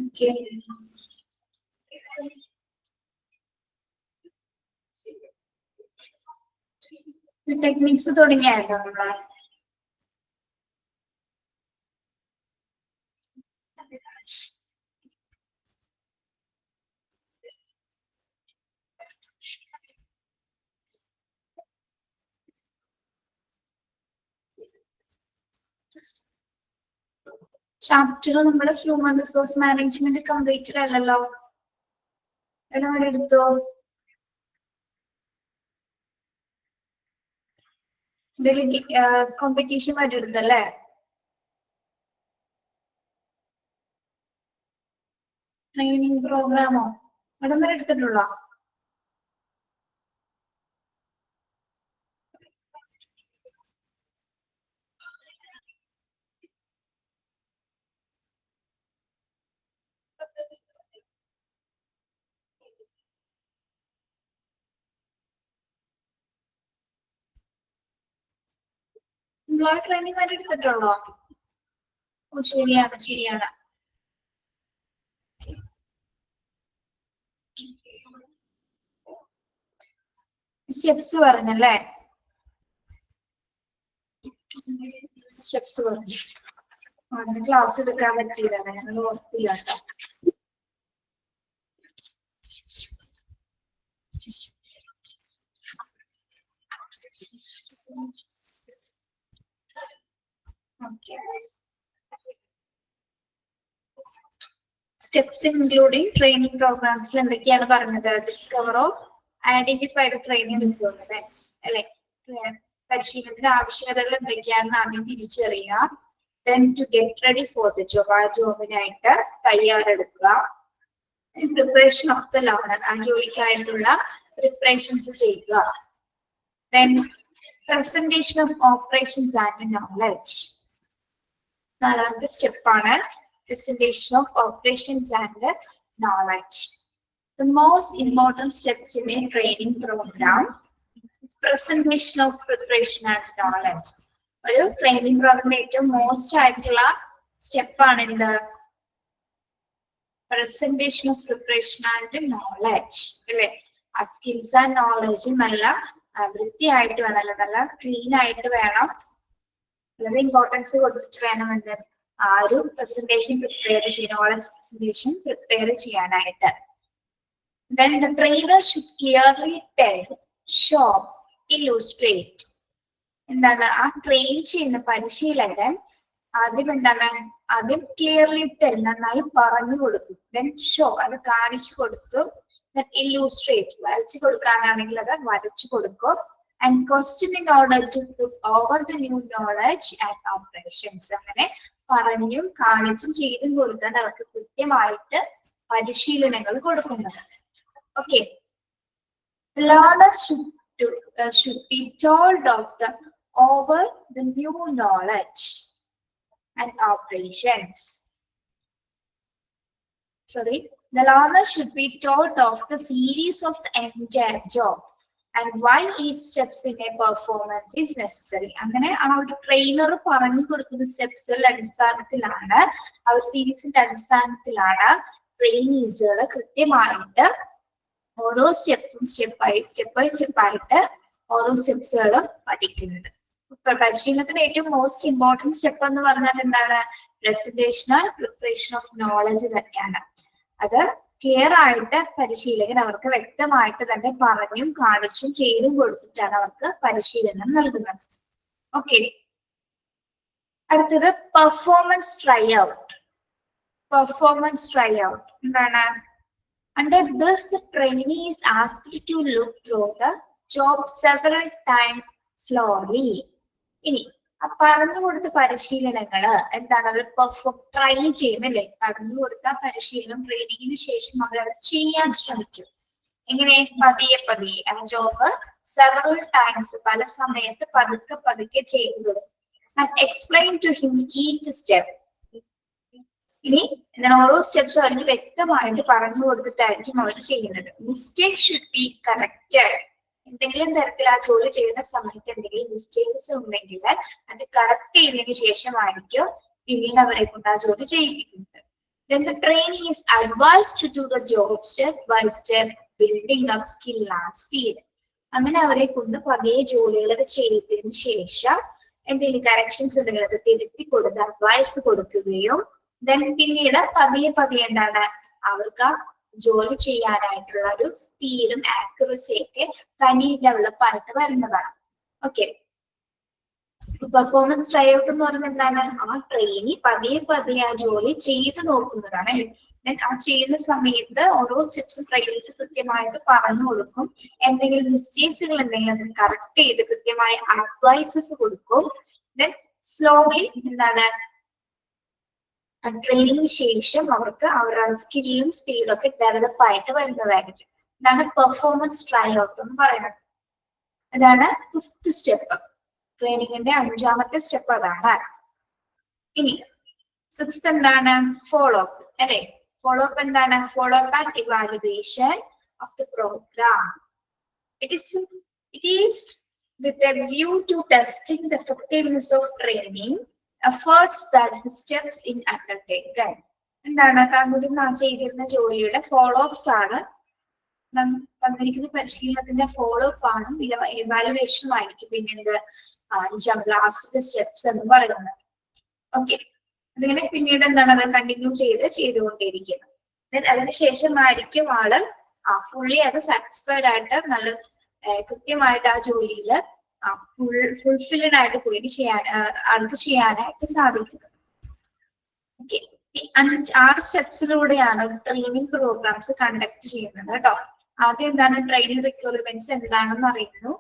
Okay. Techniques തുടങ്ങിയായിരുന്നു നമ്മള്. Chapter നമ്മൾ human resource management completed അല്ലല്ലോ. എടാ അവരെടുത്തോ? കോമ്പറ്റീഷൻ ആയിട്ട് എടുത്തല്ലേ? ട്രെയിനിങ് പ്രോഗ്രാമോ ഇടം വരെ എടുത്തിട്ടുള്ളോ? എംപ്ലോയി ട്രെയിനിങ് വരെ എടുത്തിട്ടുള്ളോ? ഓ ശരിയാണ് ശരിയാണ്. സ്റ്റെപ്സ് പറഞ്ഞല്ലേ? സ്റ്റെപ്സ് പറഞ്ഞു. അന്ന് ക്ലാസ് എടുക്കാൻ പറ്റിയില്ല, ഞങ്ങൾ ഓർത്തില്ല കേട്ടോ. Steps including training programs എന്തൊക്കെയാണ് പറഞ്ഞത്? Discover of identify the training requirements അല്ലെ? പരിശീലനത്തിന്റെ ആവശ്യകതകൾ എന്തൊക്കെയാണെന്ന് ആദ്യം തിരിച്ചറിയുക. Then to get ready for the job, ആ ജോബിനായിട്ട് തയ്യാറെടുക്കുക. Preparation of the learner, ആ ജോലിക്കായിട്ടുള്ള പ്രിപ്പറേഷൻസ് ചെയ്യുക. Then presentation of operations and knowledge. നാലാമത്തെ സ്റ്റെപ്പാണ് presentation of operations and knowledge. The most important steps in a training program is presentation of preparation and knowledge. ഒരു training programme ഏറ്റവും most ആയിട്ടുള്ള സ്റ്റെപ്പാണ് എന്ത്? presentation of preparation and knowledge അല്ലെ? ആ skills and knowledge നല്ല വൃത്തിയായിട്ട് വേണം, അല്ലെ നല്ല ക്ലീൻ ആയിട്ട് വേണം, വളരെ ഇമ്പോർട്ടൻസ് കൊടുത്തിട്ട് വേണം എന്ത് ആ ഒരു പ്രസന്റേഷൻ പ്രിപ്പയർ ചെയ്യാൻ, നോളജ് പ്രസന്റേഷൻ പ്രിപ്പയർ ചെയ്യാനായിട്ട്. Then the trainer should clearly tell, show, illustrate. എന്താണ് ആ ട്രെയിൻ ചെയ്യുന്ന പരിശീലകൻ ആദ്യം എന്താണ്? ആദ്യം ക്ലിയർലി ടെൽ, നന്നായി പറഞ്ഞു കൊടുക്കും. Then show, അത് കാണിച്ചു കൊടുക്കും. Then illustrate, വരച്ചു കൊടുക്കാനാണെങ്കിൽ അത് വരച്ചു കൊടുക്കും. And question in order to put over the new knowledge and operations. അങ്ങനെ പറഞ്ഞും കാണിച്ചും ചെയ്തും കൊടുത്താൽ അവർക്ക് കൃത്യമായിട്ട് പരിശീലനങ്ങൾ കൊടുക്കുന്നത്. Okay. Learner should be told of the over the new knowledge and operations. Sorry, the learner should be told of the series of the entire job and why each steps in a performance is necessary. അങ്ങനെ ആ ഒരു trainer പറഞ്ഞു കൊടുക്കുന്ന സ്റ്റെപ്സുകളുടെ അടിസ്ഥാനത്തിലാണ്, ആ ഒരു സീരീസിന്റെ അടിസ്ഥാനത്തിലാണ് ട്രെയിനീസുകൾ കൃത്യമായിട്ട് ഓരോ സ്റ്റെപ്പ് ബൈ സ്റ്റെപ്പായിട്ട് ഓരോ സ്റ്റെപ്സുകളും പഠിക്കുന്നത്. പരിശീലനത്തിന് ഏറ്റവും മോസ്റ്റ് ഇമ്പോർട്ടൻറ്റ് സ്റ്റെപ്പ് എന്ന് പറഞ്ഞാൽ എന്താണ്? Presentation and preparation of knowledge തന്നെയാണ്. അത് ക്ലിയർ ആയിട്ട് പരിശീലകൻ അവർക്ക് വ്യക്തമായിട്ട് തന്നെ പറഞ്ഞും കാണിച്ചും ചെയ്തും കൊടുത്തിട്ടാണ് അവർക്ക് പരിശീലനം നൽകുന്നത്. ഓക്കെ, അടുത്തത് performance try out. Performance try out എന്താണ്? Under this, the trainee is asked to look through the job several times slowly. ഇനി പറഞ്ഞു കൊടുത്ത പരിശീലനങ്ങള് എന്താണ്? അവർ ട്രൈ ചെയ്യുന്നല്ലേ? പറഞ്ഞു കൊടുത്ത പരിശീലനം ട്രെയിനിങ്ങിന് ശേഷം അവരത് ചെയ്യാൻ ശ്രമിക്കും. എങ്ങനെ? പതിയെ പതിയെ ആ ജോബ് സെവറൽ ടൈംസ്, പല സമയത്ത് പതുക്കെ ചെയ്തു തുടങ്ങും. And explain to him each step. ഇനി എന്താണ്? ഓരോ സ്റ്റെപ്സും അവർക്ക് വ്യക്തമായിട്ട് പറഞ്ഞു കൊടുത്തിട്ടായിരിക്കും അവർ ചെയ്യുന്നത്. Mistake should be corrected. എന്തെങ്കിലും തരത്തിൽ ആ ജോലി ചെയ്യുന്ന സമയത്ത് എന്തെങ്കിലും മിസ്റ്റേക്സ് ഉണ്ടെങ്കിൽ അത് കറക്റ്റ് ചെയ്തതിനു ശേഷമായിരിക്കും പിന്നീട് അവരെ കൊണ്ട് ആ ജോലി ചെയ്യിപ്പിക്കുന്നത്. Then the trainee is advised to do the job step by step, building up skill and speed. അങ്ങനെ അവരെ കൊണ്ട് പതിയെ ജോലികളൊക്കെ ചെയ്തതിനു ശേഷം എന്തെങ്കിലും കറക്ഷൻസ് ഉണ്ടെങ്കിൽ അത് തിരുത്തി കൊടുത്ത് അഡ്വൈസ് കൊടുക്കുകയും ദെൻ പിന്നീട് പതിയെ പതിയെ എന്താണ് അവർക്ക് ആ ജോലി ചെയ്യാനായിട്ടുള്ള ഒരു സ്പീഡും ആക്യുറസി ഒക്കെ തനി ഡെവലപ്പ് ആയിട്ട് വരുന്നതാണ്. ഓക്കെ, പെർഫോമൻസ് ട്രൈ ഔട്ട് എന്ന് പറയുന്നത് എന്താണ്? ആ ട്രെയിനി പതിയെ പതിയെ ആ ജോലി ചെയ്ത് നോക്കുന്നതാണ്. ആ ചെയ്യുന്ന സമയത്ത് ഓരോ സ്റ്റെപ്സും ട്രെയിനിങ്സ് കൃത്യമായിട്ട് പറഞ്ഞു കൊടുക്കും. എന്തെങ്കിലും മിസ്റ്റേക്സുകൾ ഉണ്ടെങ്കിൽ അത് കറക്റ്റ് ചെയ്ത് കൃത്യമായ അഡ്വൈസസ് കൊടുക്കും. ദെൻ സ്ലോലി എന്താണ് ട്രെയിനിങ്ങിന് ശേഷം അവർക്ക് അവരുടെ സ്കില്ലും സ്പീഡും ഒക്കെ ഡെവലപ്പ് ആയിട്ട് വരുന്നതായിരിക്കും. ഇതാണ് പെർഫോമൻസ് ട്രൈ ഔട്ട് എന്ന് പറയുന്നത്. അതാണ് 5th സ്റ്റെപ്പ്. ട്രെയിനിങ്ങിന്റെ 5ാമത്തെ സ്റ്റെപ്പ് അതാണ്. ഇനി 6th എന്താണ്? ഫോളോ അപ്പ് അല്ലെ? ഫോളോ അപ്പ് എന്താണ്? Follow up and evaluation of the programme. It is with a view to testing the effectiveness of training efforts that the steps in undertaken. എന്താണ്? താങ്കൾ ചെയ്തിരുന്ന ജോലിയുടെ follow ups ആണ്, തന്നിരിക്കുന്ന പരിശീലനത്തിന്റെ ഫോളോ അപ്പ് ആണ്, ഇവാലുവേഷനും ആയിരിക്കും പിന്നെന്ത് 5ാം ലാസ്റ്റ് സ്റ്റെപ്സ് എന്ന് പറയുന്നത്. ഓക്കെ, അതിങ്ങനെ പിന്നീട് എന്താണ് അത് കണ്ടിന്യൂ ചെയ്തുകൊണ്ടിരിക്കുന്നത്. അതിനുശേഷമായിരിക്കും ആള് ഫുള്ളി അത് സാറ്റിസ്ഫൈഡ് ആയിട്ട് നല്ല കൃത്യമായിട്ട് ആ ജോലിയിൽ ഫുൾഫില്ലഡ് ആയിട്ട് പുള്ളിക്ക് ആൾക്ക് ചെയ്യാനായിട്ട് സാധിക്കുന്നത്. ഓക്കെ, ഈ 6 സ്റ്റെപ്സിലൂടെയാണ് ട്രെയിനിങ് പ്രോഗ്രാംസ് കണ്ടക്ട് ചെയ്യുന്നത് കേട്ടോ. ആദ്യം എന്താണ്? ട്രെയിനിങ് റിക്വയർമെന്റ്സ് എന്താണെന്ന് അറിയുന്നു,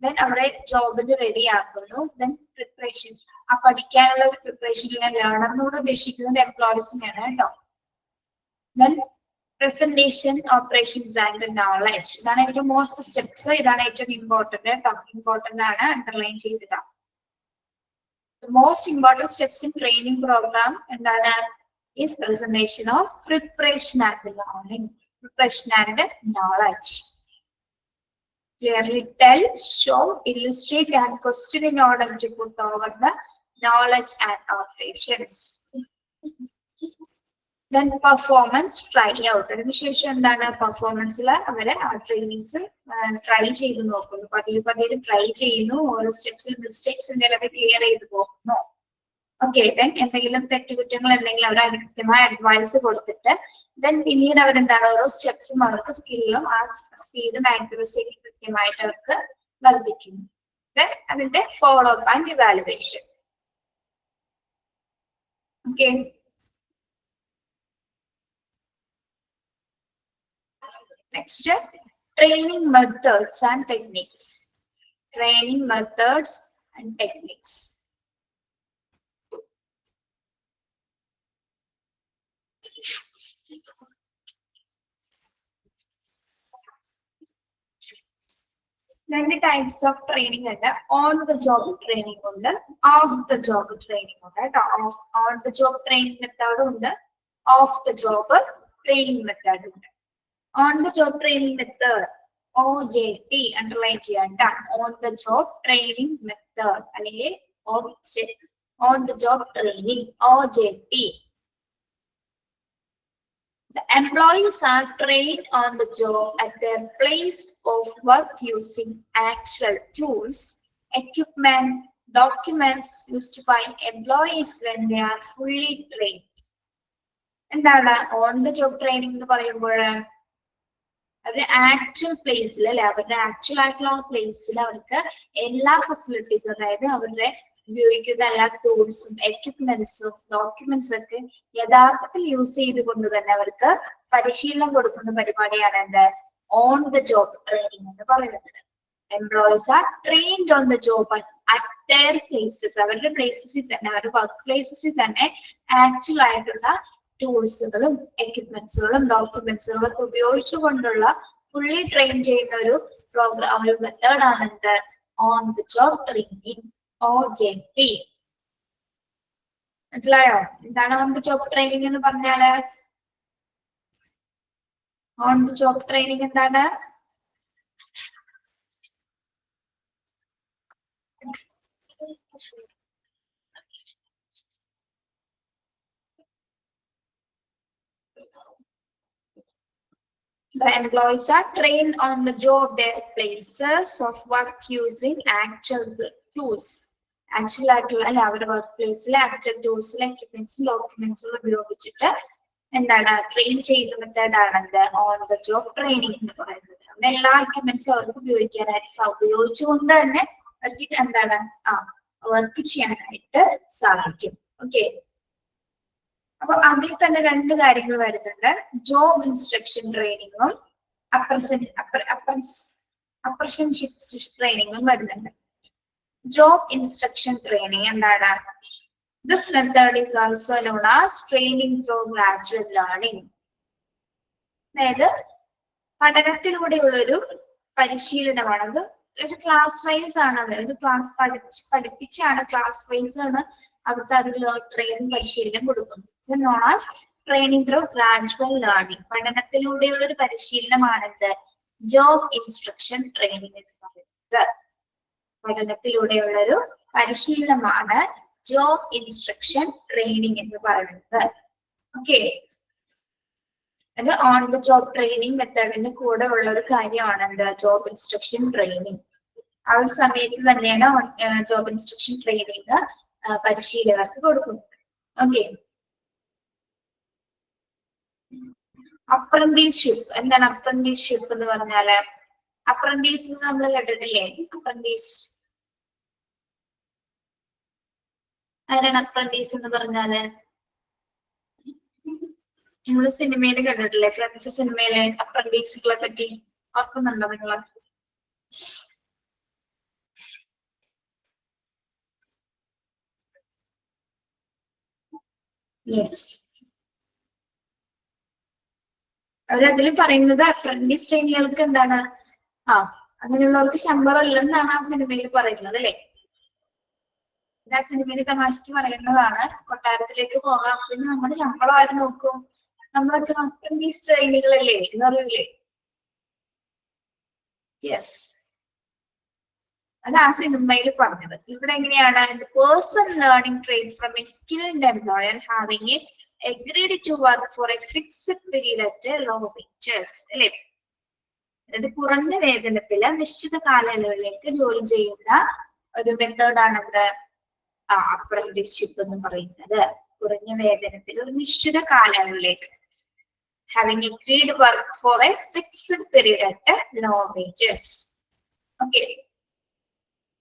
ദെൻ അവരെ ജോബിന് റെഡി ആക്കുന്നു, ദെൻ പ്രിപ്പറേഷൻ, ആ പഠിക്കാനുള്ള ഒരു പ്രിപ്പറേഷൻ ലേണറിനോട് ഉദ്ദേശിക്കുന്നത് എംപ്ലോയീസിനെയാണ് കേട്ടോ. Then presentation, operations and knowledge, ഇതാണ് ഏറ്റവും മോസ്റ്റ് സ്റ്റെപ്സ്. ഇതാണ് ഏറ്റവും ഇമ്പോർട്ടന്റ് കേട്ടോ. ഇമ്പോർട്ടന്റ് ആണ്, അണ്ടർലൈൻ ചെയ്തിട്ട്. Most important steps in training program എന്താണ്? Is presentation of preparation and learning, preparation and knowledge. Clearly tell, show, illustrate and question in order to put over the knowledge and operations. Then performance try out. അതിനുശേഷം എന്താണ്? പെർഫോമൻസിൽ അവരെ ആ trainings try ചെയ്ത് നോക്കുന്നു, പതിയെ try ചെയ്യുന്നു, ഓരോ സ്റ്റെപ്സിൽ mistakes എന്തെങ്കിലും ക്ലിയർ ചെയ്ത് പോകുന്നു. ഓക്കെ, ദെൻ എന്തെങ്കിലും തെറ്റുകുറ്റങ്ങൾ ഉണ്ടെങ്കിൽ അവർ അതിന് കൃത്യമായ അഡ്വൈസ് കൊടുത്തിട്ട് ദെൻ പിന്നീട് അവരെന്താണ് ഓരോ സ്റ്റെപ്സും അവർക്ക് സ്കില്ലും ആ സ്പീഡും ആക്യുറസിയും കൃത്യമായിട്ട് അവർക്ക് വർദ്ധിക്കുന്നു. ദെൻ അതിന്റെ follow up and evaluation. Okay, next training methods and techniques. Training methods and techniques. രണ്ട് ടൈപ്സ് ഓഫ് ട്രെയിനിങ് ഉണ്ട്. ഓൺ ദ ജോബ് ട്രെയിനിങ് ഉണ്ട്, ഓഫ് ദ ജോബ് ട്രെയിനിങ് ഉണ്ട് കേട്ടോ. ഓൺ ദ ജോബ് ട്രെയിനിങ് മെത്തേഡും ഉണ്ട്, ഓഫ് ദ ജോബ് ട്രെയിനിങ് മെത്തേഡും ഉണ്ട്. On the job training method OJT underline ചെയ്യാം. On the job training method അല്ലെങ്കിൽ on the job training OJT. The employees are trained on the job at their place of work using actual tools, equipment, documents used by employees when they are fully trained. എന്താണ് on the job training എന്ന് പറയുമ്പോൾ? അവരുടെ actual പ്ലേസിൽ അല്ലെ, അവരുടെ actual ആയിട്ടുള്ള പ്ലേസിൽ അവർക്ക് എല്ലാ ഫെസിലിറ്റീസും, അതായത് അവരുടെ ഉപയോഗിക്കുന്ന എല്ലാ ടൂൾസും എക്യുപ്മെന്റ്സും ഡോക്യുമെന്റ്സും ഒക്കെ യഥാർത്ഥത്തിൽ യൂസ് ചെയ്തുകൊണ്ട് തന്നെ അവർക്ക് പരിശീലനം കൊടുക്കുന്ന പരിപാടിയാണ് എന്ത്? ഓൺ ദ ജോബ് ട്രെയിനിങ് എന്ന് പറയുന്നത്. Employees R trained on the job at there places, അവരുടെ പ്ലേസസിൽ തന്നെ, അവരുടെ വർക്ക് പ്ലേസസിൽ തന്നെ ആക്ച്വൽ ആയിട്ടുള്ള ടൂൾസുകളും എക്യുപ്മെന്റ്സുകളും ഡോക്യുമെന്റ്സുകളും ഒക്കെ ഉപയോഗിച്ചുകൊണ്ടുള്ള ഫുള്ളി ട്രെയിൻ ചെയ്യുന്ന ഒരു പ്രോഗ്രാം, ഒരു മെത്തേഡാണ് എന്ത്? On the job training OJT. മനസ്സിലായോ? എന്താണ് ഓൺ ദ ജോബ് ട്രെയിനിങ് എന്ന് പറഞ്ഞാല്? ഓൺ ദ ജോബ് ട്രെയിനിങ് എന്താണ്? The employees are trained on the job their places of work using actual tools. Actual ആയിട്ടുള്ള അല്ല അവരുടെ വർക്ക് പ്ലേസിലെ ആക്ച്വൽ ടൂൾസിലെ എക്യുപ്മെന്റ്സും ഡോക്യുമെന്റ്സും ഉപയോഗിച്ചിട്ട് എന്താണ് ട്രെയിൻ ചെയ്യുന്ന മെത്തേഡ് ആണത് ഓൺ ദ ജോബ് ട്രെയിനിങ് എന്ന് പറയുന്നത്. അവിടെ എല്ലാ എക്യുപ്മെന്റ്സും അവർക്ക് ഉപയോഗിക്കാനായിട്ട് ഉപയോഗിച്ചുകൊണ്ട് തന്നെ അവർക്ക് എന്താണ് വർക്ക് ചെയ്യാനായിട്ട് സാധിക്കും. ഓക്കെ, അപ്പൊ അതിൽ തന്നെ രണ്ട് കാര്യങ്ങൾ വരുന്നുണ്ട്. ജോബ് ഇൻസ്ട്രക്ഷൻ ട്രെയിനിങ്ങും അപ്രന്റീസ്ഷിപ്പ് ട്രെയിനിങ്ങും വരുന്നുണ്ട്. ജോബ് ഇൻസ്ട്രക്ഷൻ ട്രെയിനിങ് എന്താണ്? This method is also known as training through gradual learning. അതായത് പഠനത്തിലൂടെയുള്ളൊരു പരിശീലനമാണത്. ഒരു ക്ലാസ് വൈസ് ആണത്. ഒരു ക്ലാസ് പഠിപ്പിച്ചാണ്, ക്ലാസ് വൈസ് ആണ് അവിടുത്തെ ഒരു ട്രെയിനിങ് പരിശീലനം കൊടുക്കുന്നത്. So known as training through gradual learning. പഠനത്തിലൂടെയുള്ള ഒരു പരിശീലനമാണിത് ജോബ് ഇൻസ്ട്രക്ഷൻ ട്രെയിനിങ് എന്ന് പറയുന്നത്. പഠനത്തിലൂടെയുള്ള ഒരു പരിശീലനമാണ് ജോബ് ഇൻസ്ട്രക്ഷൻ ട്രെയിനിങ് എന്ന് പറയുന്നത്. ഓക്കെ, അത് ഓൺ ദ ജോബ് ട്രെയിനിങ് മെത്തേഡിന്റെ കൂടെ ഉള്ള ഒരു കാര്യമാണ് എന്ത് ജോബ് ഇൻസ്ട്രക്ഷൻ ട്രെയിനിങ്. ആ ഒരു സമയത്ത് തന്നെയാണ് ജോബ് ഇൻസ്ട്രക്ഷൻ ട്രെയിനിങ് പരിശീലകർക്ക് കൊടുക്കുന്നത്. ഓക്കെ, അപ്രന്റീസ്ഷിപ്പ് എന്താണ്? അപ്രന്റീസ്ഷിപ്പ് എന്ന് പറഞ്ഞാല് അപ്രന്റീസ് നമ്മൾ കേട്ടിട്ടില്ലേ? അപ്രന്റീസ് ആരാണ് അപ്രന്റീസ് എന്ന് പറഞ്ഞാല്? നമ്മള് സിനിമയില് കണ്ടിട്ടില്ലേ? ഫ്രഞ്ച് സിനിമയിലെ അപ്രന്റീസുകളെ പറ്റി ഓർക്കുന്നുണ്ടോ നിങ്ങള്? യെസ്, അവരതിൽ പറയുന്നത് അപ്രന്റീസ് ട്രെയിനികൾക്ക് എന്താണ് അങ്ങനെയുള്ളവർക്ക് ശമ്പളം ഇല്ലെന്നാണ് ആ സിനിമയിൽ പറയുന്നത് അല്ലെ? ആ സിനിമയിൽ തമാശക്ക് പറയുന്നതാണ്. കൊട്ടാരത്തിലേക്ക് പോകാം, പിന്നെ നമ്മുടെ ശമ്പളം ആര് നോക്കും? നമ്മളൊക്കെ അപ്രന്റീസ് ട്രെയിനികളല്ലേ എന്ന് പറയൂലേ? യെസ്, അത് ആ സിനിമയിൽ പറഞ്ഞത്. ഇവിടെ എങ്ങനെയാണ്? Person learning train from A skilled employer having agreed to work for a fixed period at a low wages. അല്ലെ? അതായത് കുറഞ്ഞ വേതനത്തില് നിശ്ചിത കാലയളവിലേക്ക് ജോലി ചെയ്യുന്ന ഒരു മെത്തേഡാണ് എന്ത് അപ്രന്റീസ്ഷിപ്പ് എന്ന് പറയുന്നത്. കുറഞ്ഞ വേതനത്തിൽ ഒരു നിശ്ചിത കാലയളവിലേക്ക് having agreed work for a fixed period at a low wages. Okay,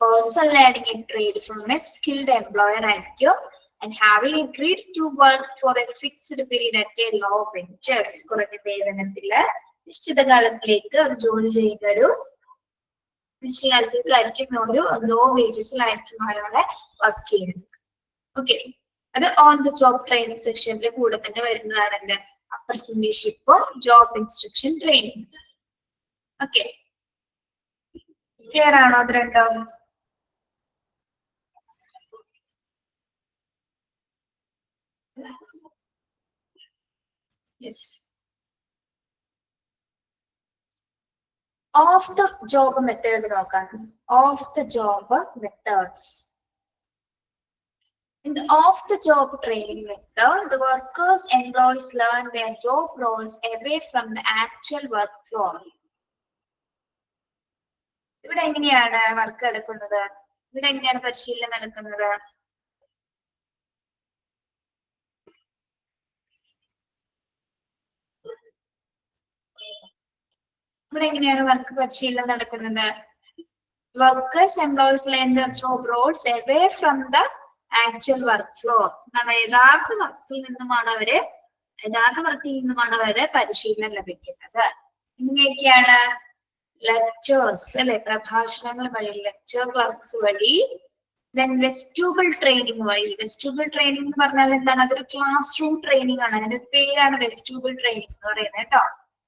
person learning a trade from a skilled employer ആയിരിക്കും and having agreed to work for a fixed period at a low wages. കുറഞ്ഞ വേതനത്തില് നിശ്ചിത കാലത്തിലേക്ക് ജോലി ചെയ്യുന്ന ഒരു നിശ്ചയകാലത്തേക്കായിരിക്കും ഒരു law വേജസിലായിരിക്കും അവരവിടെ work ചെയ്യുന്നത്. Okay, അത് ഓൺ ദ ജോബ് ട്രെയിനിങ് സെക്ഷന്റെ കൂടെ തന്നെ വരുന്നതാണ് എന്ത് അപ്രന്റീസ്ഷിപ്പും job instruction training. Okay, clear ആണോ അത് രണ്ടും? Yes. Off the job method നോക്കാം. Off the job methods. In the off-the-job training method, the workers' employees learn their job roles away from the actual work floor. ഇവിടെ എങ്ങനെയാണ് work എടുക്കുന്നത്? ഇവിടെ എങ്ങനെയാണ് പരിശീലനം നടക്കുന്നത്? ഇവിടെ എങ്ങനെയാണ് വർക്ക് പരിശീലനം നടക്കുന്നത്? Workers' employees learn their job roles away from the actual work floor. യഥാർത്ഥ വർക്കിൽ നിന്നുമാണ് അവര് പരിശീലനം ലഭിക്കുന്നത്. ഇങ്ങനെയൊക്കെയാണ് ലെക്ചേഴ്സ് അല്ലെ, പ്രഭാഷണങ്ങൾ വഴി, ലെക്ചർ ക്ലാസ്സസ് വഴി. ദെൻ വെസ്റ്റുബിൾ ട്രെയിനിങ് വഴി. വെസ്റ്റുബിൾ ട്രെയിനിങ് എന്ന് പറഞ്ഞാൽ എന്താണ്? അതൊരു ക്ലാസ് റൂം ട്രെയിനിങ് ആണ്. അതിന്റെ പേരാണ് വെസ്റ്റുബിൾ ട്രെയിനിങ് എന്ന് പറയുന്നത് കേട്ടോ.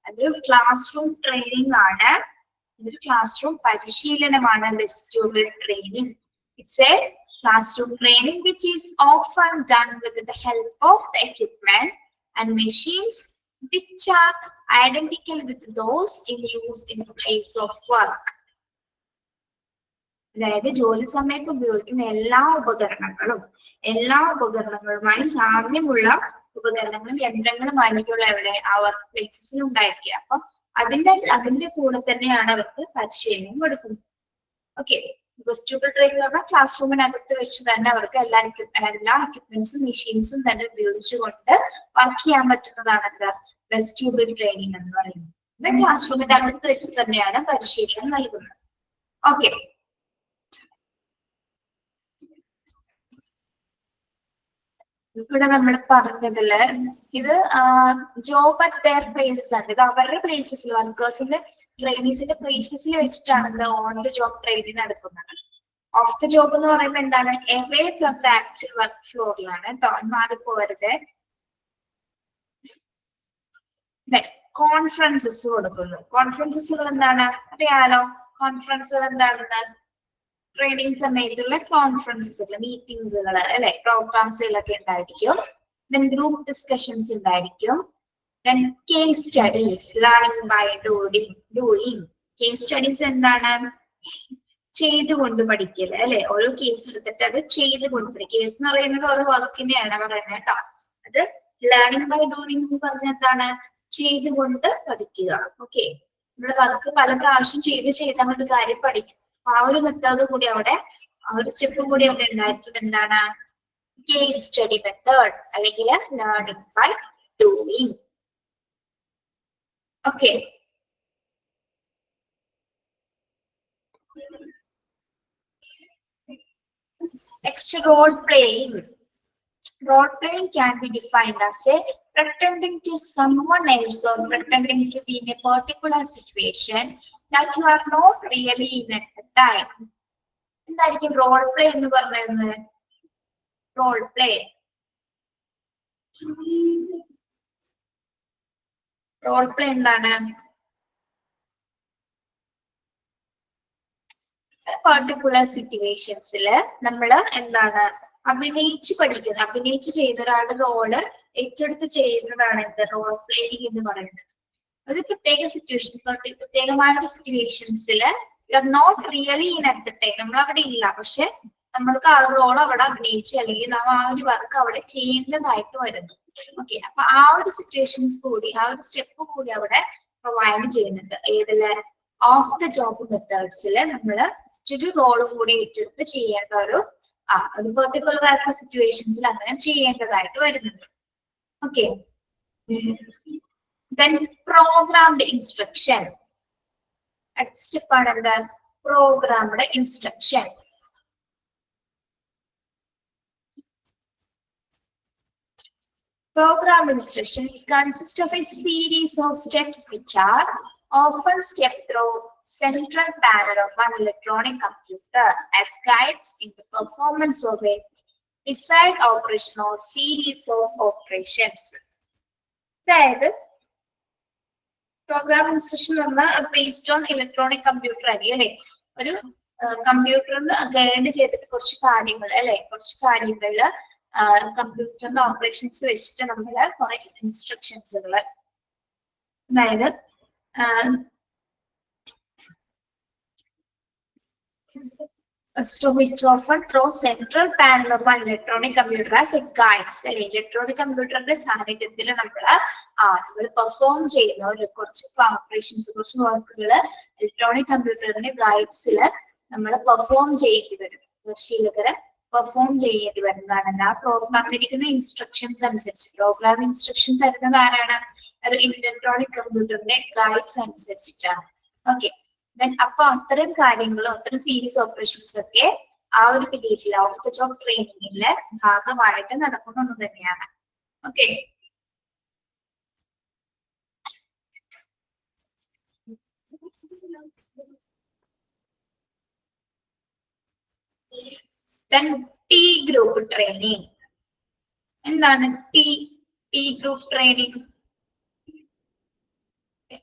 അതൊരു ക്ലാസ് റൂം ട്രെയിനിങ് ആണ്. ഇതൊരു ക്ലാസ് റൂം പരിശീലനമാണ് vestibule training. It's a classroom training which is often done with the help of the equipment and machines which are identical with those in use in the place of work. അതായത് ജോലി സമയത്ത് ഉപയോഗിക്കുന്ന എല്ലാ ഉപകരണങ്ങളുമായി സാമ്യമുള്ള ഉപകരണങ്ങളും യന്ത്രങ്ങളും ആയിരിക്കുള്ള എവിടെ ആ വർക്ക് പ്ലേസസിൽ ഉണ്ടായിരിക്കുക. അപ്പൊ അതിന്റെ കൂടെ തന്നെയാണ് അവർക്ക് പരിശീലനം കൊടുക്കുന്നത്. ഓക്കെ, വെസ്റ്റിബ്യൂൾ ട്രെയിനിങ് എന്ന് പറഞ്ഞാൽ ക്ലാസ് റൂമിനകത്ത് വെച്ച് തന്നെ അവർക്ക് എല്ലാ എക്യുപ്മെന്റ്സും മെഷീൻസും തന്നെ ഉപയോഗിച്ചുകൊണ്ട് വർക്ക് ചെയ്യാൻ പറ്റുന്നതാണ് എന്താ വെസ്റ്റിബ്യൂൾ ട്രെയിനിങ് എന്ന് പറയുന്നത്. ക്ലാസ് റൂമിന്റെ അകത്ത് വെച്ച് തന്നെയാണ് പരിശീലനം നൽകുന്നത്. ഓക്കെ, ഇവിടെ നമ്മൾ പറഞ്ഞതില് ഇത് ജോബ് അറ്റ് ദെയർ പ്ലേസസ് ആണ്. ഇത് അവരുടെ പ്ലേസസിൽ വർക്കേഴ്സിന്റെ ട്രെയിനീസിന്റെ പ്ലേസസിൽ വെച്ചിട്ടാണ് ഇത് ഓൺ ദ ജോബ് ട്രെയിനിങ് നടക്കുന്നത്. ഓഫ് ദ ജോബ് എന്ന് പറയുമ്പോൾ എന്താണ്, away from the actual work ഫ്ലോറിലാണ് കേട്ടോ, മാറിപ്പോവരുത്. കോൺഫറൻസസ് കൊടുക്കുന്നു. കോൺഫറൻസസുകൾ എന്താണ് അറിയാലോ, കോൺഫറൻസുകൾ എന്താണെന്ന് ട്രെയിനിങ് സമയത്തുള്ള കോൺഫറൻസസുകൾ, മീറ്റിംഗ്സുകൾ അല്ലെ, പ്രോഗ്രാംസുകളൊക്കെ ഉണ്ടായിരിക്കും. ദെൻ ഗ്രൂപ്പ് ഡിസ്കഷൻസ് ഉണ്ടായിരിക്കും. Then case studies, learning by doing. Case studies എന്താണ്, ചെയ്തുകൊണ്ട് പഠിക്കല് അല്ലെ, ഓരോ കേസ് എടുത്തിട്ട് അത് ചെയ്തുകൊണ്ട് പഠിക്കുക. കേസ് എന്ന് പറയുന്നത് ഓരോ വർക്കിനെയാണ് പറയുന്നത് കേട്ടോ. അത് ലേണിംഗ് ബൈ ഡൂയിങ് എന്ന് പറഞ്ഞാൽ എന്താണ്, ചെയ്തുകൊണ്ട് പഠിക്കുക. ഓക്കെ, നമ്മള് വർക്ക് പല പ്രാവശ്യം ചെയ്ത് അങ്ങോട്ട് കാര്യം പഠിക്കും. ആ ഒരു മെത്തേഡ് കൂടി അവിടെ, ആ ഒരു സ്റ്റെപ്പും കൂടി അവിടെ ഉണ്ടായിരിക്കും. എന്താണ്, കേസ് സ്റ്റഡി മെത്തേഡ് അല്ലെങ്കിൽ learning by doing. Okay, next, role playing. Role playing can be defined as a pretending to someone else or pretending to be in a particular situation that you are not really in at the time. എന്തായിരിക്കും role play എന്ന് പറയുന്നത്? Role play, role play എന്താണ്, particular സിറ്റുവേഷൻസിൽ നമ്മൾ എന്താണ് അഭിനയിച്ച് പഠിക്കുന്നത്, അഭിനയിച്ച് ചെയ്യുന്ന ഒരാളുടെ റോള് ഏറ്റെടുത്ത് ചെയ്യുന്നതാണ് എന്ത് റോൾ പ്ലേയിങ് എന്ന് പറയുന്നത്. ഒരു പ്രത്യേക സിറ്റുവേഷൻ, പ്രത്യേകമായ ഒരു സിറ്റുവേഷൻസിൽ you are not really in at the time, നമ്മൾ അവിടെ ഇല്ല, പക്ഷെ നമ്മൾക്ക് ആ റോൾ അവിടെ അഭിനയിച്ച് അല്ലെങ്കിൽ നാം ആ ഒരു വർക്ക് അവിടെ ചെയ്യേണ്ടതായിട്ട് വരുന്നു. ഓക്കെ, അപ്പൊ ആ ഒരു സിറ്റുവേഷൻസ് കൂടി, ആ ഒരു സ്റ്റെപ്പ് കൂടി അവിടെ പ്രൊവൈഡ് ചെയ്യുന്നുണ്ട്. ഏതില്, ഓഫ് ദ ജോബ് മെത്തേഡ്സിൽ നമ്മൾ ഒരു റോളും കൂടി ഏറ്റെടുത്ത് ചെയ്യേണ്ട ഒരു പെർട്ടിക്കുലർ ആയിട്ടുള്ള സിറ്റുവേഷൻസിൽ അങ്ങനെ ചെയ്യേണ്ടതായിട്ട് വരുന്നുണ്ട്. Okay, then programmed instruction. അടുത്ത സ്റ്റെപ്പാണ് എന്താ, programmed instruction. Programmed instruction is consist of a series of steps which are often stepped through central panel of an electronic computer as guides in the performance of a desired operation or series of operations. അതായത് programme instruction പറഞ്ഞാൽ based on electronic computer ആയിരിക്കും അല്ലെ. ഒരു കമ്പ്യൂട്ടറിന് guide ചെയ്തിട്ട് കുറച്ച് കാര്യങ്ങൾ അല്ലെ, കുറച്ച് കാര്യങ്ങളില് കമ്പ്യൂട്ടറിന്റെ ഓപ്പറേഷൻസ് വെച്ചിട്ട് നമ്മള് കുറെ ഇൻസ്ട്രക്ഷൻസുകൾ, അതായത് which often through central panel of an electronic computer as a guides. Electronic കമ്പ്യൂട്ടറിന്റെ സാന്നിധ്യത്തിൽ നമ്മൾ പെർഫോം ചെയ്യുന്ന ഒരു കുറച്ച് ഓപ്പറേഷൻസ്, കുറച്ച് വർക്കുകൾ ഇലക്ട്രോണിക് കമ്പ്യൂട്ടറിന്റെ ഗൈഡ്സിൽ നമ്മൾ പെർഫോം ചെയ്യേണ്ടി വരും. പരിശീലകര് പെർഫോം ചെയ്യേണ്ടി വരുന്നതാണ് ആ തന്നിരിക്കുന്ന ഇൻസ്ട്രക്ഷൻസ് അനുസരിച്ച്. പ്രോഗ്രാം ഇൻസ്ട്രക്ഷൻ തരുന്നത് ആരാണ്, ഒരു ഇലക്ട്രോണിക് കമ്പ്യൂട്ടറിന്റെ ഗൈഡ്സ് അനുസരിച്ചിട്ടാണ്. ഓക്കെ, അപ്പൊ അത്തരം കാര്യങ്ങളും അത്തരം സീരീസ് ഓപ്പറേഷൻസ് ഒക്കെ ആ ഒരു പീരീഡിൽ ഓഫ് ദ ജോബ് ട്രെയിനിങ്ങിലെ ഭാഗമായിട്ട് നടക്കുന്ന ഒന്ന് തന്നെയാണ്. Okay, then T group training. എന്താണ് T group training?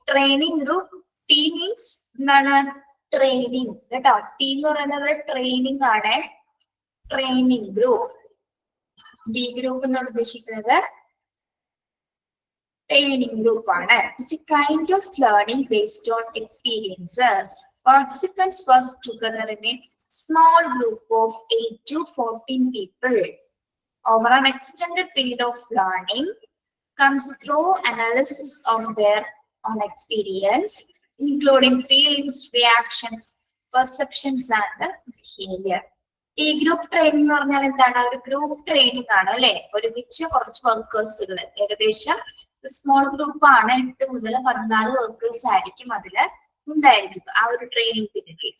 Training group, T means എന്താണ്, ട്രെയിനിങ് കേട്ടോ. ടി എന്ന് പറയുന്നത് ട്രെയിനിങ് ആണ്. Training group. ഡി ഗ്രൂപ്പ് എന്നാണ് ഉദ്ദേശിക്കുന്നത് ട്രെയിനിങ് ഗ്രൂപ്പ് ആണ്. It's A kind of learning based on experiences. Participants work together in a small group of 8 to 14 people over an extended period of learning comes through analysis of their own experience, including feelings, reactions, perceptions and behavior. ഈ group training എന്ന് പറഞ്ഞാൽ എന്താണ്? ഒരു group training ആണ് അല്ലെ? ഒരുമിച്ച് കുറച്ച് വർക്കേഴ്സുകൾ, ഏകദേശം ഒരു സ്മോൾ ഗ്രൂപ്പ് ആണ്, 8 മുതൽ 14 വർക്കേഴ്സ് ആയിരിക്കും അതില് ഉണ്ടായിരിക്കുക ആ ഒരു ട്രെയിനിങ് പീരീഡിൽ.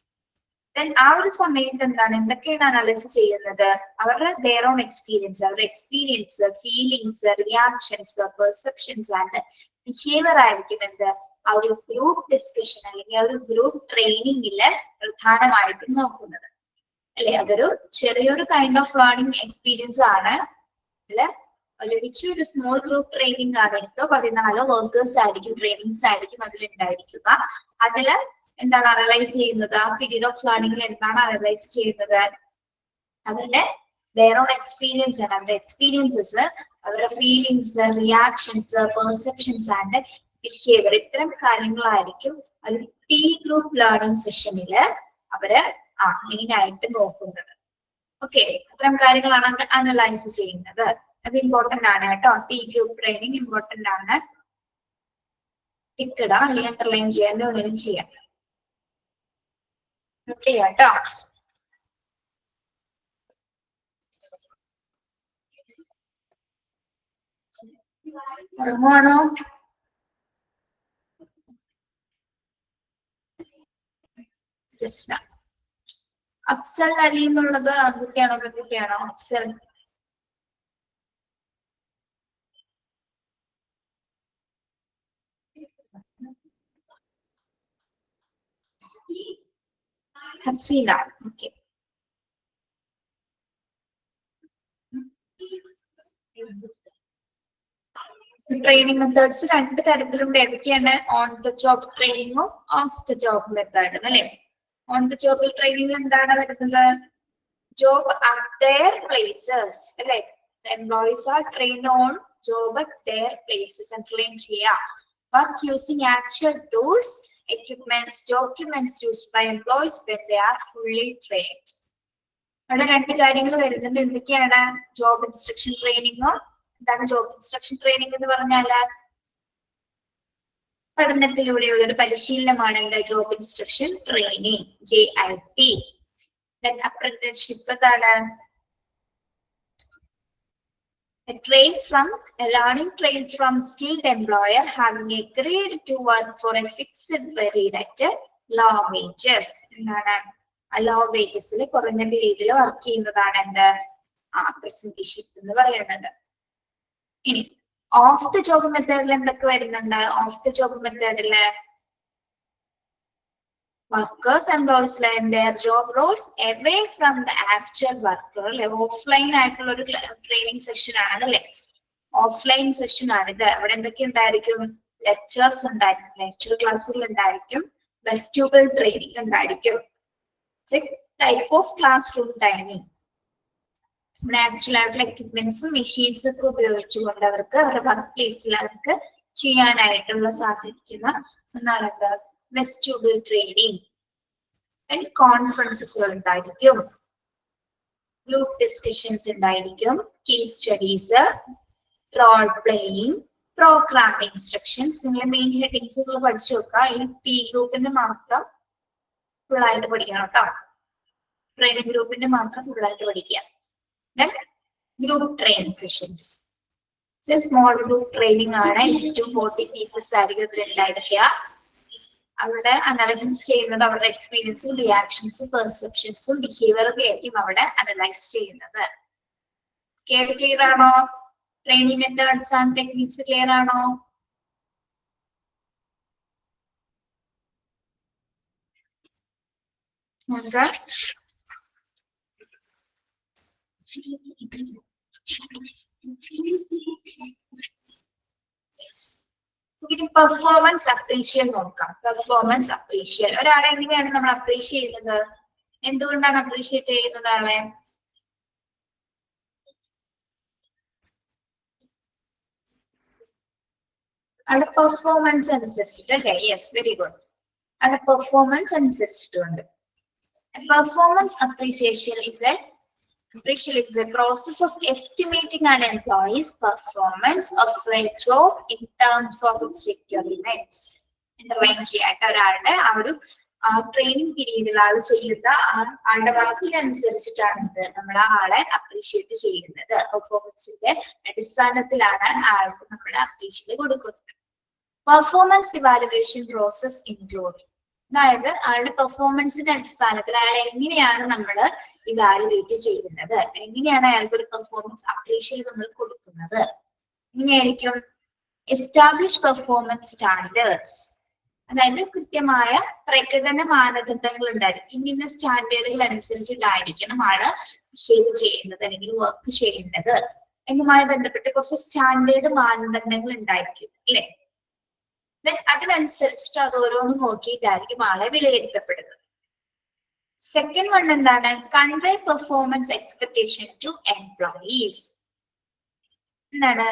ദെൻ ആ ഒരു സമയത്ത് എന്താണ്, എന്തൊക്കെയാണ് അനാലിസിസ് ചെയ്യുന്നത്? അവരുടെ their own experience, അവരുടെ experience, feelings, reactions, perceptions and behaviour ആയിരിക്കും എന്ത് ആ ഒരു ഗ്രൂപ്പ് ഡിസ്കഷൻ അല്ലെങ്കിൽ ആ ഒരു ഗ്രൂപ്പ് ട്രെയിനിങ്ങില് പ്രധാനമായിട്ടും നോക്കുന്നത് അല്ലെ? അതൊരു ചെറിയൊരു കൈൻഡ് ഓഫ് ലേണിംഗ് എക്സ്പീരിയൻസ് ആണ്. അല്ലെ, ഒരുമിച്ച് ഒരു സ്മോൾ ഗ്രൂപ്പ് ട്രെയിനിങ് ആണ്. 8-14 വർക്കേഴ്സ് ആയിരിക്കും, ട്രെയിനിങ്സ് ആയിരിക്കും അതിലുണ്ടായിരിക്കുക. അതില് എന്താണ് അനലൈസ് ചെയ്യുന്നത്? ആ പീരീഡ് ഓഫ് ലേണിംഗിൽ എന്താണ് അനലൈസ് ചെയ്യുന്നത്? അവരുടെ their own experience ആണ്, അവരുടെ എക്സ്പീരിയൻസസ്, അവരുടെ feelings, reactions, perceptions and behaviour, ഇത്തരം കാര്യങ്ങളായിരിക്കും ഒരു ടി ഗ്രൂപ്പ് ലേണിംഗ് സെഷനില് അവര് മെയിൻ ആയിട്ട് നോക്കുന്നത്. ഓക്കെ, അത്തരം കാര്യങ്ങളാണ് അവർ അനലൈസ് ചെയ്യുന്നത്. അത് ഇമ്പോർട്ടന്റ് ആണ് കേട്ടോ. ടി ഗ്രൂപ്പ് ട്രെയിനിങ് ഇമ്പോർട്ടന്റ് ആണ്. ടിക്കട അല്ലെങ്കിൽ അണ്ടർലൈൻ ചെയ്യാൻ വേണമെങ്കിലും ചെയ്യാം കേട്ടോ. ഉറങ്ങുവാണോ? ജസ്റ്റ് അഫ്സൽ അലി എന്നുള്ളത് ആൺകുട്ടിയാണോ പെൺകുട്ടിയാണോ? Afsal Haseena. Okay, training methods 2 തരത്തിലുണ്ട്. ഏതൊക്കെയാണ്? ഓൺ ദ ജോബ് ട്രെയിനിങ്ങും ഓഫ് ദ ജോബ് മെത്തേഡും അല്ലെ? ഓൺ ദ ജോബിൽ ട്രെയിനിങ് എന്താണ് വരുന്നത്? job at their places അല്ലെ? The employees are trained on job at their places and train ചെയ്യാ. Work using actual tools, equipments, documents used by employees when they are fully trained. അവിടെ 2 കാര്യങ്ങൾ വരുന്നുണ്ട്. എന്തൊക്കെയാണ്? Job instruction ട്രെയിനിങ്ങും. എന്താണ് job instruction training എന്ന് പറഞ്ഞാല്? പഠനത്തിലൂടെയുള്ള ഒരു പരിശീലനമാണ് എന്ത്? Job instruction training, JIT. Then apprenticeship എന്താണ്? A learning trained from skilled employer having agreed to work for a fixed period at low wages. എന്താണ്? low wages കുറഞ്ഞ പീരീഡിൽ വർക്ക് ചെയ്യുന്നതാണ് എന്ത്? apprenticeship എന്ന് പറയുന്നത്. ഇനി ഓഫ് ദ ജോബ് മെത്തേഡിൽ എന്തൊക്കെ വരുന്നുണ്ട്? ഓഫ് ദ ജോബ് മെത്തേഡില് workers employees learn their job roles away from the actual worker. Offline ആയിട്ടുള്ള ഒരു ട്രെയിനിങ് സെഷൻ ആണല്ലേ? ഓഫ്ലൈൻ സെഷൻ ആണിത്. അവിടെ എന്തൊക്കെ ഉണ്ടായിരിക്കും? ലെക്ചേഴ്സ് ഉണ്ടായിരിക്കും, ലെക്ചർ ക്ലാസ്സുകൾ ഉണ്ടായിരിക്കും, വെസ്റ്റുബിൾ ട്രെയിനിങ് ഉണ്ടായിരിക്കും, type of class room training. നമ്മുടെ ആക്ച്വൽ ആയിട്ടുള്ള എക്യുപ്മെന്റ്സും മെഷീൻസും ഒക്കെ ഉപയോഗിച്ചുകൊണ്ട് അവർക്ക് അവരുടെ വർക്ക് പ്ലേസിൽ അവർക്ക് ചെയ്യാനായിട്ടുള്ള സാധിക്കുന്ന ഒന്നാണ് എന്ത്? വെസ്റ്റുബിൾ ട്രെയിനിങ്. കോൺഫറൻസുകൾ ഉണ്ടായിരിക്കും, ഗ്രൂപ്പ് ഡിസ്കഷൻസ് ഉണ്ടായിരിക്കും, case studies, role playing, programming instructions. നിങ്ങൾ മെയിൻ ഹെഡിങ്സ് പഠിച്ചു നോക്കുക. ഈ ടി ഗ്രൂപ്പിന്റെ മാത്രം ഫുള്ളായിട്ട് പഠിക്കണം കേട്ടോ. ട്രെയിനിങ് ഗ്രൂപ്പിന്റെ മാത്രം ഫുള്ളായിട്ട് പഠിക്കുക. Group training sessions, small group training ആണ്. 40 പീപ്പിൾസ് ആയിരിക്കും ഇതിലുണ്ടായിരിക്കുക. അവിടെ അനാലിസിസ് ചെയ്യുന്നത് അവരുടെ എക്സ്പീരിയൻസും റിയാക്ഷൻസും പെർസെപ്ഷൻസും ബിഹേവിയറും ഒക്കെ ആയിരിക്കും അവിടെ അനലൈസ് ചെയ്യുന്നത്. ക്ലിയർ ആണോ? Training methods and techniques clear ആണോ? പെർഫോമൻസ് അപ്രീഷിയൽ നോക്കാം. പെർഫോമൻസ് അപ്രീഷിയൽ ഒരാളെ എങ്ങനെയാണ് നമ്മൾ അപ്രീഷിയേറ്റ് ചെയ്യുന്നത്? എന്തുകൊണ്ടാണ് അപ്രീഷിയേറ്റ് ചെയ്യുന്നത് ആളെ? അവിടെ പെർഫോമൻസ് അനുസരിച്ചിട്ട് അല്ലേ? Yes, very good. അവിടെ പെർഫോമൻസ് അനുസരിച്ചിട്ടുണ്ട്. Performance appreciation is a Appraisal is the process of estimating an employee's performance of a job in terms of its requirements. Underline ചെയ്യാട്ടോ ഒരാളുടെ ആ ഒരു ട്രെയിനിങ് പീരീഡിൽ ആൾ ചെയ്യുന്ന ആളുടെ വർക്കിനനുസരിച്ചിട്ടാണ് നമ്മൾ ആ ആളെ അപ്രീഷിയേറ്റ് ചെയ്യുന്നത്. പെർഫോമൻസിന്റെ അടിസ്ഥാനത്തിലാണ് ആൾക്ക് നമ്മൾ അപ്രീഷിയേറ്റ് കൊടുക്കുന്നത്. പെർഫോമൻസ് ഇവാലുവേഷൻ പ്രോസസ് ഇൻക്ലൂഡ്, അതായത് ആളുടെ പെർഫോമൻസിന്റെ അടിസ്ഥാനത്തിൽ അയാൾ എങ്ങനെയാണ് നമ്മൾ ഇവാലുവേറ്റ് ചെയ്യുന്നത്, എങ്ങനെയാണ് അയാൾക്ക് ഒരു പെർഫോമൻസ് അപ്രീഷിയേറ്റ് നമ്മൾ കൊടുക്കുന്നത്. എങ്ങനെയായിരിക്കും? എസ്റ്റാബ്ലിഷ് പെർഫോമൻസ് സ്റ്റാൻഡേർഡ്സ്, അതായത് കൃത്യമായ പ്രകടന മാനദണ്ഡങ്ങൾ ഉണ്ടായിരിക്കും. ഇന്ന സ്റ്റാൻഡേർഡുകൾ അനുസരിച്ചിട്ടായിരിക്കണം ആള് ബിഹേവ് ചെയ്യുന്നത് അല്ലെങ്കിൽ വർക്ക് ചെയ്യുന്നത് എന്നുമായി ബന്ധപ്പെട്ട് കുറച്ച് സ്റ്റാൻഡേർഡ് മാനദണ്ഡങ്ങൾ ഉണ്ടായിരിക്കും അല്ലെ. അതിനനുസരിച്ചിട്ട് അത് ഓരോന്നും നോക്കിയിട്ടായിരിക്കും ആളെ വിലയിരുത്തപ്പെടുന്നത്. സെക്കൻഡ് വൺ എന്താണ്? Convey performance expectation to employees. എന്താണ്?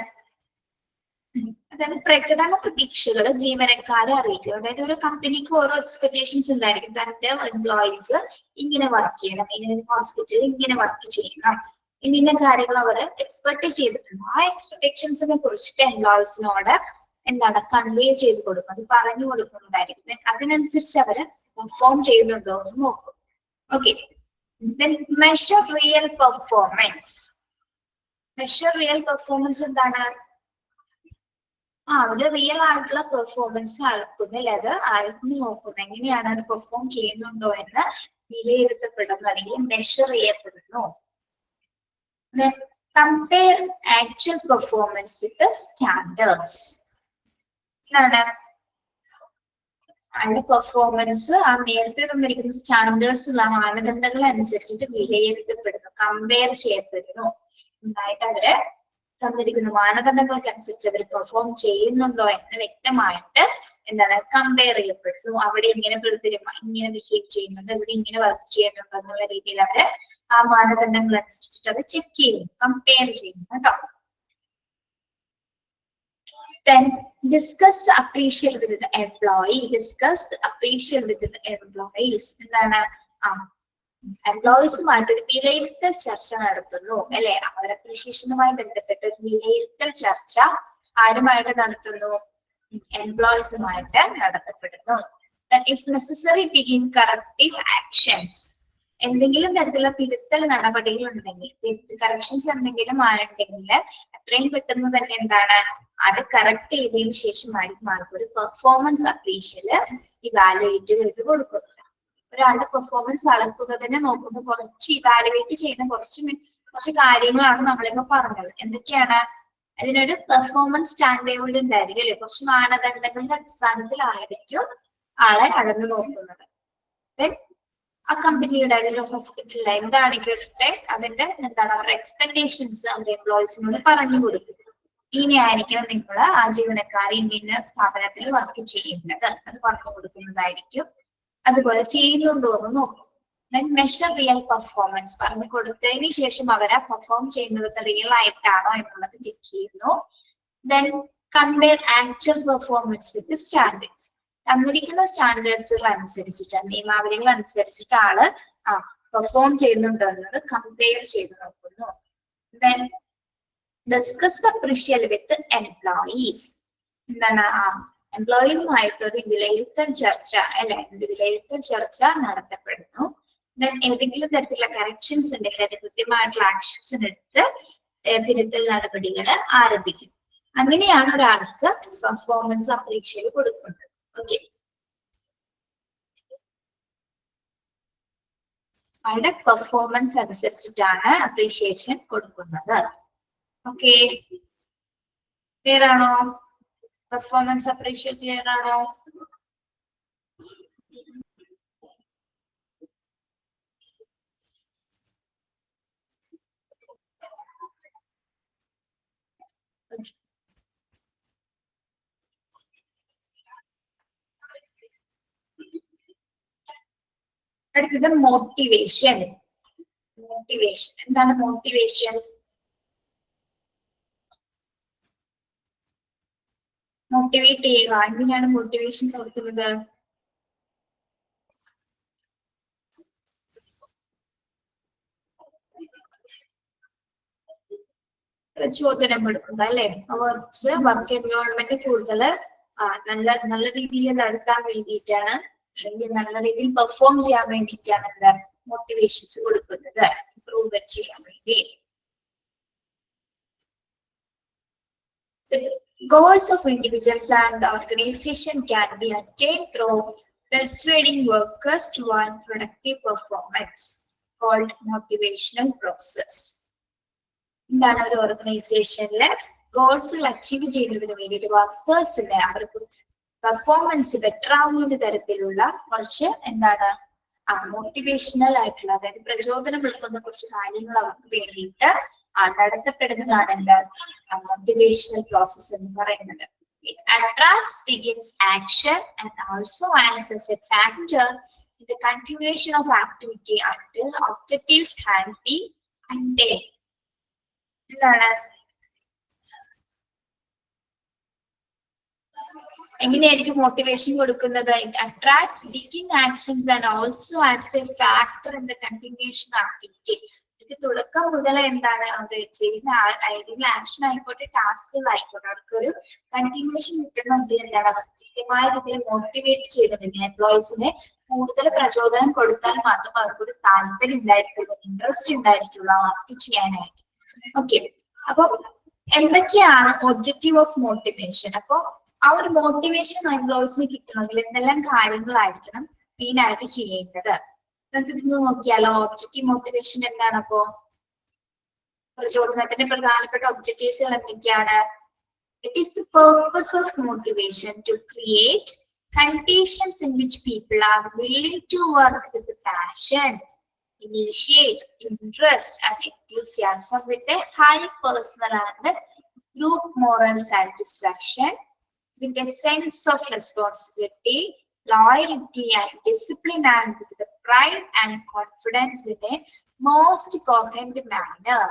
അതായത് പ്രകടന പ്രതീക്ഷകൾ ജീവനക്കാരെ അറിയിക്കുക. അതായത് ഒരു കമ്പനിക്ക് ഓരോ എക്സ്പെക്ടേഷൻസ് ഉണ്ടായിരിക്കും. തന്റെ എംപ്ലോയീസ് ഇങ്ങനെ വർക്ക് ചെയ്യണം, ഇങ്ങനെ ഹോസ്പിറ്റലിൽ ഇങ്ങനെ വർക്ക് ചെയ്യണം, ഇന്ന കാര്യങ്ങൾ അവർ എക്സ്പെക്ട് ചെയ്തിട്ടുണ്ട്. ആ എക്സ്പെക്ടേഷൻസിനെ കുറിച്ചിട്ട് എംപ്ലോയീസിനോട് എന്താണ് കൺവേ ചെയ്ത് കൊടുക്കും, അത് പറഞ്ഞു കൊടുക്കുന്നതായിരിക്കും. അതിനനുസരിച്ച് അവര് പെർഫോം ചെയ്യുന്നുണ്ടോ എന്ന് നോക്കും. Okay, measure real performance. Measure real performance എന്താണ്? അവര് റിയൽ ആയിട്ടുള്ള പെർഫോമൻസ് അളക്കുന്നില്ല, അത് അളന്ന് നോക്കുന്നു, എങ്ങനെയാണ് അത് പെർഫോം ചെയ്യുന്നുണ്ടോ എന്ന് വിലയിരുത്തപ്പെടുന്നു അല്ലെങ്കിൽ മെഷർ ചെയ്യപ്പെടുന്നു. കമ്പയർ ആക്ച്വൽ പെർഫോമൻസ് വിത്ത് സ്റ്റാൻഡേർഡ്സ്. എന്താണ്? അതിന്റെ പെർഫോമൻസ് ആ നേരത്തെ തന്നിരിക്കുന്ന സ്റ്റാൻഡേർഡ്സ് ഉള്ള മാനദണ്ഡങ്ങൾ അനുസരിച്ചിട്ട് വിലയിരുത്തപ്പെടുന്നു, കമ്പയർ ചെയ്യപ്പെടുന്നു. എന്നായിട്ട് അവര് തന്നിരിക്കുന്ന മാനദണ്ഡങ്ങൾക്ക് അനുസരിച്ച് അവർ പെർഫോം ചെയ്യുന്നുണ്ടോ എന്ന് വ്യക്തമായിട്ട് എന്താണ് കമ്പയർ ചെയ്യപ്പെടുന്നു. അവിടെ ഇങ്ങനെ ഇങ്ങനെ ബിഹേവ് ചെയ്യുന്നുണ്ട്, ഇവിടെ ഇങ്ങനെ വർക്ക് ചെയ്യുന്നുണ്ടോ എന്നുള്ള രീതിയിൽ അവര് ആ മാനദണ്ഡങ്ങൾ അനുസരിച്ചിട്ട് അത് ചെക്ക് ചെയ്യുന്നു, കമ്പയർ ചെയ്യുന്നു കേട്ടോ. Then discuss the appreciate with the employee. Discuss the appreciate with the employees. എന്താണ്? എംപ്ലോയീസുമായിട്ട് ഒരു വിലയിരുത്തൽ ചർച്ച നടത്തുന്നു അല്ലെ. അവർ അപ്രീഷിയേഷനുമായി ബന്ധപ്പെട്ട ഒരു വിലയിരുത്തൽ ചർച്ച ആരുമായിട്ട് നടത്തുന്നു? എംപ്ലോയീസുമായിട്ട് നടത്തപ്പെടുന്നു. If necessary, begin corrective actions. എന്തെങ്കിലും തരത്തിലുള്ള തിരുത്തൽ നടപടികൾ ഉണ്ടെങ്കിൽ, കറക്ഷൻസ് എന്തെങ്കിലും ആയിട്ടുണ്ടെങ്കിൽ എത്രയും പെട്ടെന്ന് തന്നെ എന്താണ് അത് കറക്റ്റ് ചെയ്തതിനു ശേഷമായിരിക്കും ആൾക്ക് ഒരു പെർഫോമൻസ് അപ്രീഷ്യല് ഇവാലുവേറ്റ് ചെയ്ത് കൊടുക്കുന്നത്. ഒരാളുടെ പെർഫോമൻസ് അളക്കുക തന്നെ നോക്കുന്ന ഇവാലുവേറ്റ് ചെയ്യുന്ന കുറച്ച് കാര്യങ്ങളാണ് നമ്മളിപ്പോ പറഞ്ഞത്. എന്തൊക്കെയാണ്? അതിനൊരു പെർഫോമൻസ് സ്റ്റാൻഡേർഡ് ഉണ്ടായിരിക്കും അല്ലെ, കുറച്ച് മാനദണ്ഡങ്ങളുടെ അടിസ്ഥാനത്തിലായിരിക്കും ആളെ അളന്നു നോക്കുന്നത്. ആ കമ്പനിയുടെ അല്ലെങ്കിൽ ഹോസ്പിറ്റലിലെ എന്താണെങ്കിലൊക്കെ അതിന്റെ എന്താണ് അവരുടെ എക്സ്പെക്ടേഷൻസ് അവരുടെ എംപ്ലോയീസിനോട് പറഞ്ഞു കൊടുക്കും. ഇങ്ങനെയായിരിക്കണം നിങ്ങൾ ആ ജീവനക്കാരെ ഇന്ന സ്ഥാപനത്തിൽ വർക്ക് ചെയ്യേണ്ടത്, അത് പറഞ്ഞു കൊടുക്കുന്നതായിരിക്കും. അതുപോലെ ചെയ്യുന്നുണ്ടോ എന്ന് നോക്കും. മെഷർ റിയൽ പെർഫോമൻസ് പറഞ്ഞു കൊടുത്തതിന് ശേഷം അവരെ പെർഫോം ചെയ്യുന്നത് റിയൽ ആയിട്ടാണോ എന്നുള്ളത് ചെക്ക് ചെയ്യുന്നു. ദെൻ കമ്പയർ ആക്ച്വൽ പെർഫോമൻസ് വിത്ത് സ്റ്റാൻഡേർഡ്സ്. തന്നിരിക്കുന്ന സ്റ്റാൻഡേർഡ്സുകൾ അനുസരിച്ചിട്ട്, നിയമാവലികൾ അനുസരിച്ചിട്ട് ആള് പെർഫോം ചെയ്യുന്നുണ്ടോ എന്നത് കമ്പയർ ചെയ്ത് നോക്കുന്നു. Then discuss the appraisal with employees. എന്താണ്? എംപ്ലോയിയുമായിട്ട് ഒരു വിലയിരുത്തൽ ചർച്ച അല്ലെ, ഒരു വിലയിരുത്തൽ ചർച്ച നടത്തപ്പെടുന്നു. ദെൻ ഏതെങ്കിലും തരത്തിലുള്ള കറക്ഷൻസ് ഉണ്ടെങ്കിൽ അതിന് കൃത്യമായിട്ടുള്ള ആക്ഷൻസ് എടുത്ത് തിരുത്തൽ നടപടികൾ ആരംഭിക്കും. അങ്ങനെയാണ് ഒരാൾക്ക് പെർഫോമൻസ് അപ്രീഷ്യൽ കൊടുക്കുന്നത്. ഓക്കെ, ആളുടെ പെർഫോമൻസ് അനുസരിച്ചിട്ടാണ് അപ്രീഷിയേഷൻ കൊടുക്കുന്നത്. ഓക്കെ, ക്ലിയർ ആണോ? പെർഫോമൻസ് അപ്രീഷിയേറ്റ് ക്ലിയർ ആണോ? അടുത്തത് മോട്ടിവേഷൻ. മോട്ടിവേഷൻ എന്താണ്? മോട്ടിവേഷൻ മോട്ടിവേറ്റ് ചെയ്യുക. എങ്ങനെയാണ് മോട്ടിവേഷൻ കൊടുക്കുന്നത്? പ്രചോദനം കൊടുക്കുക അല്ലെ. വർക്ക് എൻവയോൺമെന്റ് കൂടുതൽ നല്ല രീതിയിൽ നടത്താൻ വേണ്ടിയിട്ടാണ്, അല്ലെങ്കിൽ നല്ല രീതിയിൽ പെർഫോം ചെയ്യാൻ വേണ്ടിയിട്ടാണ് എന്താ മോട്ടിവേഷൻസ് കൊടുക്കുന്നത്, ഇംപ്രൂവ് ചെയ്യാൻ വേണ്ടി. The goals of individuals and the organization can be attained through persuading workers toward productive performance, called motivational process. എന്താണ് ഒരു ഓർഗനൈസേഷനിലെ ഗോൾസുകൾ അച്ചീവ് ചെയ്യുന്നതിന് വേണ്ടിയിട്ട് വർക്കേഴ്സിന്റെ അവർക്ക് പെർഫോമൻസ് ബെറ്റർ ആവുന്ന തരത്തിലുള്ള കുറച്ച് എന്താണ് മോട്ടിവേഷണൽ ആയിട്ടുള്ള, അതായത് പ്രചോദനം ഉൾക്കൊണ്ട കുറച്ച് കാര്യങ്ങൾ അവർക്ക് വേണ്ടിയിട്ട് നടത്തപ്പെടുന്നതാണ് എന്താ മോട്ടിവേഷണൽ പ്രോസസ് എന്ന് പറയുന്നത്. It attracts, begins action and also acts as a factor in the continuation of activity until objectives can be attained. എന്താണ് എങ്ങനെയായിരിക്കും മോട്ടിവേഷൻ കൊടുക്കുന്നത്? Attracts, begin actions and also acts A factor in the continuation activity. ഇത് തുടക്കം മുതൽ എന്താണ് അവർ ചെയ്യുന്ന ഏതെങ്കിലും action ആയിക്കോട്ടെ, ടാസ്കുകളായിക്കോട്ടെ, അവർക്കൊരു കണ്ടിന്യൂഷൻ കിട്ടുന്നത് എന്താണ് അവർ കൃത്യമായ രീതിയിൽ മോട്ടിവേറ്റ് ചെയ്തിട്ടുണ്ടെങ്കിൽ എംപ്ലോയീസിനെ കൂടുതൽ പ്രചോദനം കൊടുത്താൽ മാത്രം അവർക്കൊരു താല്പര്യം ഉണ്ടായിരിക്കുള്ളൂ, ഇൻട്രസ്റ്റ് ഉണ്ടായിരിക്കുള്ളൂ വർക്ക് ചെയ്യാനായിട്ട്. ഓക്കെ, അപ്പൊ എന്തൊക്കെയാണ് ഒബ്ജക്റ്റീവ് ഓഫ് മോട്ടിവേഷൻ? അപ്പൊ ആ ഒരു മോട്ടിവേഷൻ എംപ്ലോയീസിന് കിട്ടണമെങ്കിൽ എന്തെല്ലാം കാര്യങ്ങളായിരിക്കണം മെയിൻ ആയിട്ട് ചെയ്യേണ്ടത്? നമുക്ക് ഇതൊന്ന് നോക്കിയാലോ. ഒബ്ജക്റ്റീവ് മോട്ടിവേഷൻ എന്താണ്? അപ്പോ പ്രചോദനത്തിന്റെ പ്രധാനപ്പെട്ട ഒബ്ജക്റ്റീവ്സുകൾ എന്തൊക്കെയാണ്? It is the purpose of motivation to create conditions in which people are willing to work with passion, initiate, interest and enthusiasm with a high personal and group moral satisfaction, with a sense of responsibility, loyalty and discipline, and with the pride and confidence in a most coherent manner.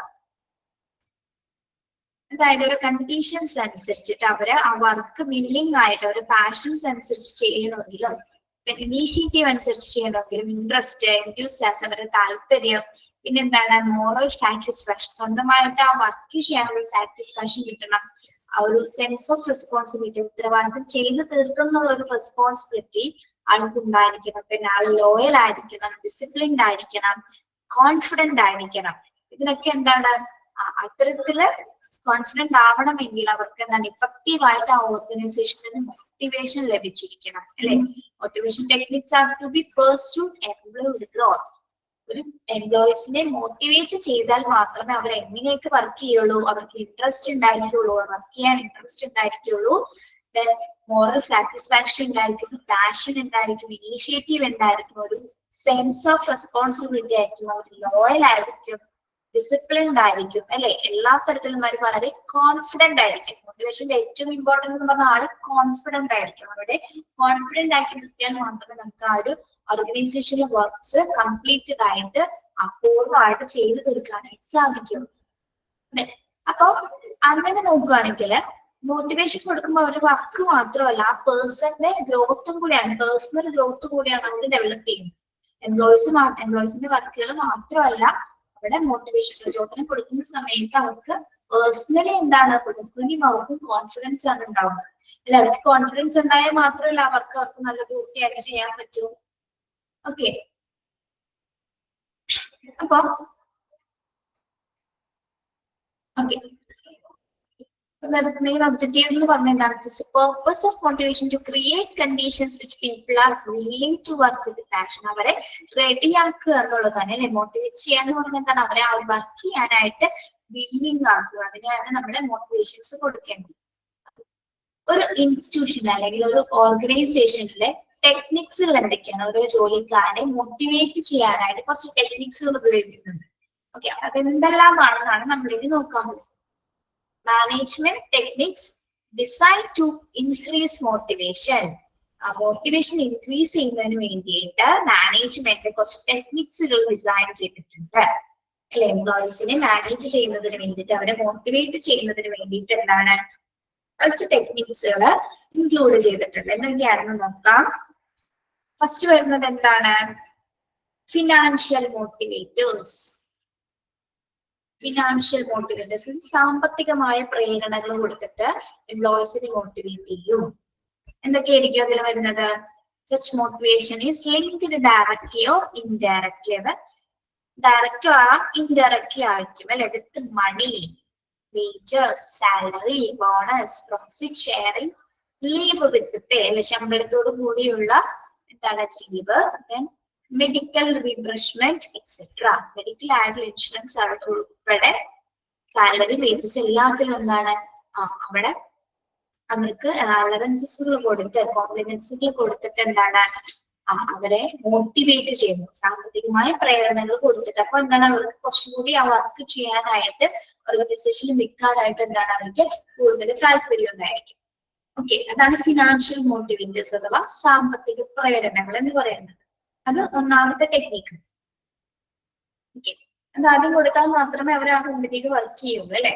അതായത് ഒരു conditions അനുസരിച്ചിട്ട് അവര് ആ work willing ആയിട്ട് അവരുടെ passions അനുസരിച്ച് ചെയ്യണമെങ്കിലും, initiative അനുസരിച്ച് ചെയ്യണമെങ്കിലും, ഇൻട്രസ്റ്റ്, എൻത്യൂസിയാസം, അവരുടെ താല്പര്യം, പിന്നെന്താണ് മോറൽ സാറ്റിസ്ഫാക്ഷൻ, സ്വന്തമായിട്ട് ആ വർക്ക് ചെയ്യാനുള്ള സാറ്റിസ്ഫാക്ഷൻ കിട്ടണം, ആ ഒരു സെൻസ് ഓഫ് റെസ്പോൺസിബിലിറ്റി, ഉത്തരവാദിത്തം ചെയ്ത് തീർക്കുന്ന ഒരു റെസ്പോൺസിബിലിറ്റി ആൾക്ക് ഉണ്ടായിരിക്കണം. പിന്നെ ആൾ ലോയൽ ആയിരിക്കണം, ഡിസിപ്ലിൻഡ് ആയിരിക്കണം, കോൺഫിഡന്റ് ആയിരിക്കണം. ഇതിനൊക്കെ എന്താണ് അത്തരത്തില് കോൺഫിഡന്റ് ആവണമെങ്കിൽ അവർക്ക് എന്താണ് ഇഫക്റ്റീവ് ആയിട്ട് ആ ഓർഗനൈസേഷനിൽ നിന്ന് മോട്ടിവേഷൻ ലഭിച്ചിരിക്കണം അല്ലെ. Motivation techniques are to be pursued employed growth. ഒരു എംപ്ലോയീസിനെ മോട്ടിവേറ്റ് ചെയ്താൽ മാത്രമേ അവർ എങ്ങനെയൊക്കെ വർക്ക് ചെയ്യുള്ളൂ, അവർക്ക് ഇൻട്രസ്റ്റ് ഉണ്ടായിരിക്കുള്ളൂ, വർക്ക് ചെയ്യാൻ ഇൻട്രസ്റ്റ് ഉണ്ടായിരിക്കുള്ളൂ, ദെൻ മോറൽ സാറ്റിസ്ഫാക്ഷൻ ഉണ്ടായിരിക്കും, പാഷൻ ഉണ്ടായിരിക്കും, ഇനീഷ്യേറ്റീവ് ഉണ്ടായിരിക്കും, ഒരു സെൻസ് ഓഫ് റെസ്പോൺസിബിലിറ്റി ആയിരിക്കും, അവർ ലോയൽ ആയിരിക്കും, ഡിസിപ്ലിൻഡ് ആയിരിക്കും അല്ലെ. എല്ലാ തരത്തിലും അവർ വളരെ കോൺഫിഡന്റ് ആയിരിക്കും. മോട്ടിവേഷന്റെ ഏറ്റവും ഇമ്പോർട്ടന്റ് എന്ന് പറഞ്ഞ ആള് കോൺഫിഡന്റ് ആയിരിക്കും. അവരുടെ കോൺഫിഡന്റ് ആക്കി നിർത്തിയാൽ മാത്രമേ നമുക്ക് ആ ഒരു ഓർഗനൈസേഷനിലെ വർക്ക്സ് കംപ്ലീറ്റഡ് ആയിട്ട് അപൂർവമായിട്ട് ചെയ്തു തീർക്കാനായിട്ട് സാധിക്കും. അപ്പൊ അങ്ങനെ നോക്കുകയാണെങ്കിൽ മോട്ടിവേഷൻ കൊടുക്കുമ്പോൾ ഒരു വർക്ക് മാത്രമല്ല, ആ പേഴ്സന്റെ ഗ്രോത്തും കൂടിയാണ്, പേഴ്സണൽ ഗ്രോത്ത് കൂടിയാണ് അവർ ഡെവലപ്പ് ചെയ്യുന്നത്. എംപ്ലോയീസിന്റെ വർക്കുകൾ മാത്രമല്ല, അവിടെ മോട്ടിവേഷൻ പ്രചോദനം കൊടുക്കുന്ന സമയത്ത് അവർക്ക് പേഴ്സണലി അവർക്ക് കോൺഫിഡൻസ് ആണ് ഉണ്ടാവുന്നത്. അല്ല, അവർക്ക് കോൺഫിഡൻസ് ഉണ്ടായാൽ മാത്രമല്ല അവർക്ക് നല്ല പൂർത്തിയായിട്ട് ചെയ്യാൻ പറ്റൂ. ഓക്കെ, അപ്പൊ main objective എന്ന് പറഞ്ഞാൽ എന്താണ്? It is the purpose of motivation to create conditions which people are willing to work with passion. അവരെ റെഡി ആക്കുക എന്നുള്ളതാണ് അല്ലെ. മോട്ടിവേറ്റ് ചെയ്യാന്ന് പറഞ്ഞാൽ എന്താണ്? അവരെ ആ വർക്ക് ചെയ്യാനായിട്ട് വില്ലിംഗ് ആക്കുക. അതിനെയാണ് നമ്മള് മോട്ടിവേഷൻസ് കൊടുക്കേണ്ടത്. ഒരു ഇൻസ്റ്റിറ്റ്യൂഷൻ അല്ലെങ്കിൽ ഒരു ഓർഗനൈസേഷനിലെ ടെക്നിക്സുകൾ എന്തൊക്കെയാണ്? ഓരോ ജോലിക്കാരെ മോട്ടിവേറ്റ് ചെയ്യാനായിട്ട് കുറച്ച് ടെക്നിക്സുകൾ ഉപയോഗിക്കുന്നുണ്ട്. ഓക്കെ, അതെന്തെല്ലാമാണെന്നാണ് നമ്മളിത് നോക്കാൻ പോകുന്നത്. Management techniques designed to increase motivation. Motivation increase ചെയ്യുന്നതിന് വേണ്ടിയിട്ട് മാനേജ്മെന്റ് കുറച്ച് ടെക്നിക്സുകൾ ഡിസൈൻ ചെയ്തിട്ടുണ്ട് അല്ലെ. എംപ്ലോയീസിനെ മാനേജ് ചെയ്യുന്നതിന് വേണ്ടിയിട്ട്, അവരെ മോട്ടിവേറ്റ് ചെയ്യുന്നതിന് വേണ്ടിയിട്ട് എന്താണ് കുറച്ച് ടെക്നിക്സുകൾ ഇൻക്ലൂഡ് ചെയ്തിട്ടുണ്ട്. എന്തൊക്കെയാണെന്ന് നോക്കാം. ഫസ്റ്റ് വരുന്നത് എന്താണ്? Financial motivators. ഫിനാൻഷ്യൽ മോട്ടിവേറ്റേഴ്സ്, സാമ്പത്തികമായ പ്രേരണകൾ കൊടുത്തിട്ട് എംപ്ലോയീസിനെ മോട്ടിവേറ്റ് ചെയ്യും. എന്തൊക്കെയായിരിക്കും അതിൽ വരുന്നത്? Such motivation is linked directly or indirectly. അത് ഡയറക്റ്റ് ആവാം, ഇൻഡയറക്ട്ലി ആയിരിക്കും അല്ലെ. With money, wages, salary, bonus, profit sharing, leave with pay അല്ലെ, ശമ്പളത്തോടു കൂടിയുള്ള എന്താണ് leave, then medical reimbursement etcetera. Medical ആയിട്ടുള്ള ഇൻഷുറൻസ് ഉൾപ്പെടെ സാലറി, വേജസ് എല്ലാത്തിലും എന്താണ് അവിടെ അവർക്ക് അലവൻസസുകൾ കൊടുത്ത്, കോംപ്ലിമെന്റ്സുകൾ കൊടുത്തിട്ട് എന്താണ് അവരെ മോട്ടിവേറ്റ് ചെയ്യുന്നു, സാമ്പത്തികമായ പ്രേരണകൾ കൊടുത്തിട്ട്. അപ്പൊ എന്താണ് അവർക്ക് കുറച്ചുകൂടി ആ വർക്ക് ചെയ്യാനായിട്ട്, ഓർഗനൈസേഷനിൽ നിൽക്കാനായിട്ട് എന്താണ് അവർക്ക് കൂടുതൽ താല്പര്യം ഉണ്ടായിരിക്കും. ഓക്കെ, അതാണ് ഫിനാൻഷ്യൽ മോട്ടിവേറ്റേഴ്സ് അഥവാ സാമ്പത്തിക പ്രേരണകൾ എന്ന് പറയുന്നത്. അത് ഒന്നാമത്തെ ടെക്നിക്ക്. ഓക്കെ, അത് ആദ്യം കൊടുത്താൽ മാത്രമേ അവർ ആ കമ്പനിക്ക് വർക്ക് ചെയ്യുള്ളൂ അല്ലെ.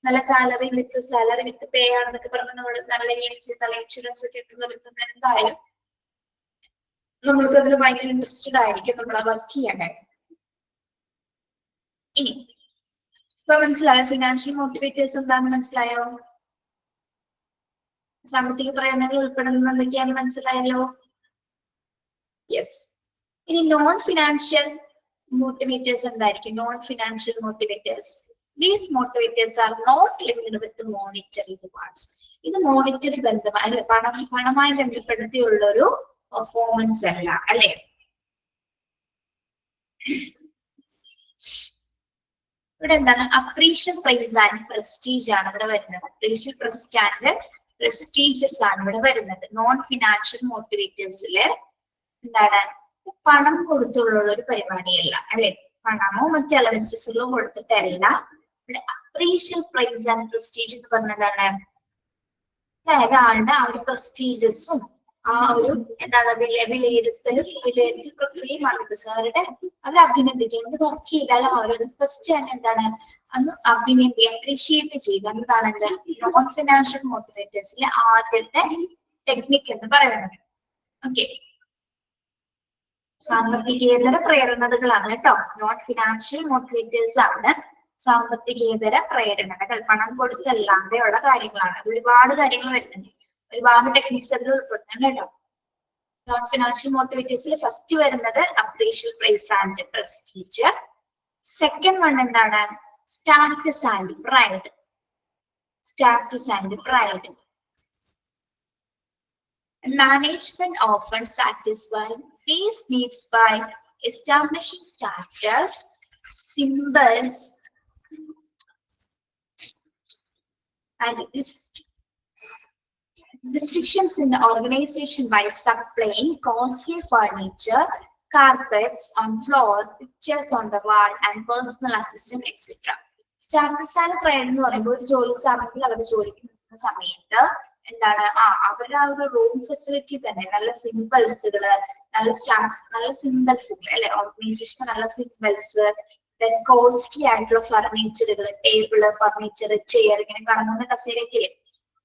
നല്ല സാലറി വിത്ത് പേ ആണെന്നൊക്കെ പറഞ്ഞ് നമ്മൾ നല്ല ഇൻഷുറൻസ് ഒക്കെ കിട്ടുന്ന എന്തായാലും നമ്മൾക്ക് അതിൽ ഭയങ്കര ഇൻട്രസ്റ്റഡ് ആയിരിക്കും നമ്മൾ ആ വർക്ക് ചെയ്യാനായിട്ട്. ഇനി ഇപ്പൊ മനസ്സിലായോ ഫിനാൻഷ്യൽ മോട്ടിവേറ്റേഴ്സ് എന്താന്ന് മനസ്സിലായോ? സാമ്പത്തിക പ്രേരണകൾ ഉൾപ്പെടുന്നത് എന്തൊക്കെയാന്ന് മനസ്സിലായല്ലോ? യെസ്. ഇനി നോൺ ഫിനാൻഷ്യൽ മോട്ടിവേറ്റേഴ്സ് എന്തായിരിക്കും? Non financial motivators, these motivators are not linked with the monetary rewards. ഇത് മോണിറ്ററി ബന്ധമായി അല്ലെ, പണമായി ബന്ധപ്പെടുത്തിയുള്ള ഒരു പെർഫോമൻസ് അല്ല അല്ലെ. ഇവിടെ എന്താണ്? അപ്രീഷ്യൽ പ്രൈസ് ആൻഡ് പ്രസ്റ്റീജ് ആണ് ഇവിടെ വരുന്നത്. അപ്രീഷ്യൽ പ്രൈസ് ആൻഡ് പ്രസ്റ്റീജസ് ആണ് ഇവിടെ വരുന്നത്. നോൺ ഫിനാൻഷ്യൽ മോട്ടിവേറ്റേഴ്സില് എന്താണ്? പണം കൊടുത്തുള്ള ഒരു പരിപാടിയല്ല അല്ലെ, പണമോ മറ്റ് അലവൻസസുകളോ കൊടുത്തിട്ടല്ല. ഇവിടെ അപ്രീഷ്യൽ പ്രൈസ് ആൻഡ് പ്രസ്റ്റീജ് എന്ന് പറഞ്ഞതാണ്, അതായത് ആളുടെ ആ ഒരു പ്രസ്റ്റീജസും ആ ഒരു എന്താണ് വിലയിരുത്തൽ പ്രക്രിയയുമാണ്. അവരുടെ അവരെ അഭിനന്ദിക്കുക, എന്ത് വർക്ക് ചെയ്താലും അവരുടെ ഫസ്റ്റ് തന്നെ എന്താണ് അന്ന് അപ്രീഷിയേറ്റ് ചെയ്യുക എന്നതാണ് എന്റെ നോൺ ഫിനാൻഷ്യൽ മോട്ടിവേറ്റേഴ്സിലെ ആദ്യത്തെ ടെക്നിക്ക് എന്ന് പറയുന്നത്. ഓക്കെ, സാമ്പത്തികേതര പ്രേരണകളാണ് കേട്ടോ. നോൺ ഫിനാൻഷ്യൽ മോട്ടിവേറ്റേഴ്സ് ആണ് സാമ്പത്തികേതര പ്രേരണകൾ, പണം കൊടുത്തല്ലാതെയുള്ള കാര്യങ്ങളാണ്. അത് ഒരുപാട് കാര്യങ്ങൾ വരുന്നുണ്ട്, ഒരുപാട് ടെക്നിക്സ് അതിൽ ഉൾപ്പെടുന്നുണ്ട് കേട്ടോ. നോൺ ഫിനാൻഷ്യൽ മോട്ടിവേറ്റേഴ്സിൽ ഫസ്റ്റ് വരുന്നത് appraisal prize and prestige. Second one എന്താണ്? Status and pride. Status and pride. Management often satisfy these needs by establishing status symbols and restrictions in the organization by supplying costly furniture, carpets on floor, pictures on the wall, and personal assistant, etc. Status and pride എന്ന് പറയുമ്പോൾ ഒരു ജോലി സ്ഥാപനത്തിൽ അവരുടെ ജോലിക്ക് നിൽക്കുന്ന സമയത്ത് എന്താണ് അവരുടെ ആ ഒരു റൂം ഫെസിലിറ്റി തന്നെ നല്ല സിംബൽസുകള്, നല്ല സിംബൽസുകൾ അല്ലെ, ഓർഗനൈസേഷൻ നല്ല സിംബൽസ്, ദെൻ കോസ്റ്റ്ലി ആയിട്ടുള്ള ഫർണിച്ചറുകൾ, ടേബിള്, ഫർണിച്ചർ, ചെയർ, ഇങ്ങനെ കറങ്ങുന്ന കസേരയൊക്കെ,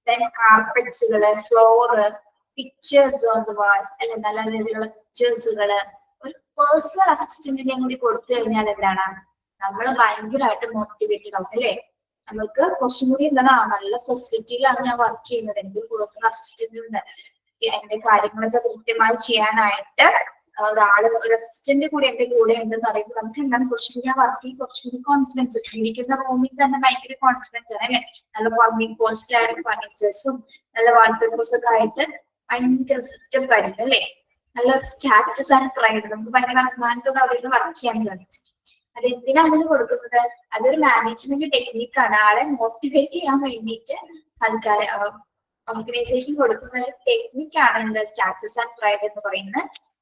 ദെൻ കാർപ്പറ്റ്സുകള്, floor, pictures on the wall അല്ലെ, നല്ല രീതിയിലുള്ള പിക്ചേഴ്സുകള്, ഒരു പേഴ്സണൽ അസിസ്റ്റന്റിനെയും കൂടി കൊടുത്തു കഴിഞ്ഞാൽ എന്താണ് നമ്മൾ ഭയങ്കരമായിട്ട് മോട്ടിവേറ്റഡ് ആവും അല്ലെ. നമ്മൾക്ക് കുറച്ചും കൂടി എന്താണ് നല്ല ഫെസിലിറ്റിയിലാണ് ഞാൻ വർക്ക് ചെയ്യുന്നത്, എനിക്ക് പേഴ്സണൽ അസിസ്റ്റന്റ് ഉണ്ട്, എന്റെ കാര്യങ്ങളൊക്കെ കൃത്യമായി ചെയ്യാനായിട്ട് ഒരു അസിസ്റ്റന്റ് കൂടി എന്റെ കൂടെ ഉണ്ടെന്ന് പറയുമ്പോൾ നമുക്ക് എന്താണ് കുറച്ചുകൂടി ആ വർക്കിൽ കുറച്ചുകൂടി കോൺഫിഡൻസ് കിട്ടും. ഇരിക്കുന്ന റൂമിൽ തന്നെ ഭയങ്കര കോൺഫിഡൻസ് ആണ് അല്ലെ. നല്ല കോസ്റ്റ്ലി ആയിട്ട് ഫർണിച്ചേഴ്സും നല്ല വാൾപേപ്പേഴ്സ് ഒക്കെ ആയിട്ട് ഭയങ്കര സെറ്റപ്പ് ആയിരിക്കും അല്ലെ. നല്ല സ്റ്റാറ്റസ് ആൻഡ് പ്രൈഡ്, നമുക്ക് ഭയങ്കര അഭിമാനത്തോടെ അവിടെ വർക്ക് ചെയ്യാൻ സാധിച്ചു. അത് എന്തിനാ അങ്ങനെ കൊടുക്കുന്നത്? അതൊരു മാനേജ്മെന്റ് ടെക്നിക്കാണ്. ആളെ മോട്ടിവേറ്റ് ചെയ്യാൻ വേണ്ടിയിട്ട് ആൾക്കാരെ ഓർഗനൈസേഷൻ കൊടുക്കുന്ന ഒരു ടെക്നിക്കാണ് എന്താ സ്റ്റാറ്റസ് ആൻഡ് പ്രൈഡ് എന്ന് പറയുന്ന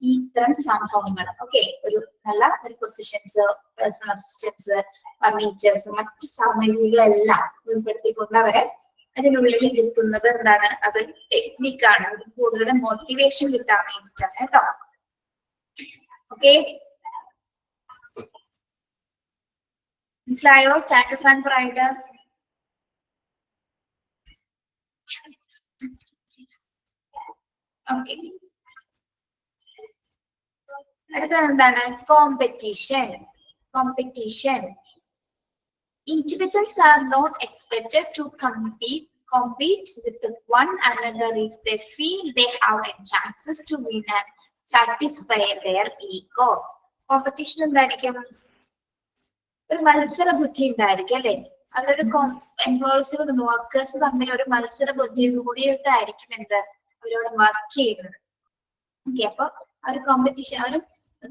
ഈ ഇത്തരം സംഭവങ്ങൾ. ഓക്കെ, ഒരു നല്ല ഒരു പൊസിഷൻസ്, പേഴ്സണൽ അസിസ്റ്റൻസ്, ഫർണിച്ചേഴ്സ്, മറ്റ് സാമഗ്രികളെല്ലാം ഉൾപ്പെടുത്തിക്കൊണ്ട് അവരെ അതിനുള്ളിൽ ഇരുത്തുന്നത് എന്താണ്? അത് ടെക്നിക്കാണ്. അത് കൂടുതൽ മോട്ടിവേഷൻ കിട്ടാൻ വേണ്ടിയിട്ടാണ് കേട്ടോ. ഓക്കെ, മനസ്സിലായോ സ്റ്റാറ്റസ് ആൻഡ് പ്രൈഡ്? ഓക്കെ, അടുത്തത് എന്താണ്? Competition. Competition Individuals are not expected to compete with one another if they feel they have a chances to win and satisfy their ego. Competition എന്തായിരിക്കും? ഒരു മത്സര ബുദ്ധി ഉണ്ടായിരിക്കും അല്ലെ? അവരൊരു എംപ്ലോയീസ് വർക്കേഴ്സ് തമ്മിൽ ഒരു മത്സര ബുദ്ധി കൂടിയിട്ടായിരിക്കും എന്ത് അവരോട് വർക്ക് ചെയ്യുന്നത്. ഓക്കെ, അപ്പൊ ആ ഒരു കോമ്പറ്റീഷൻ, ആ ഒരു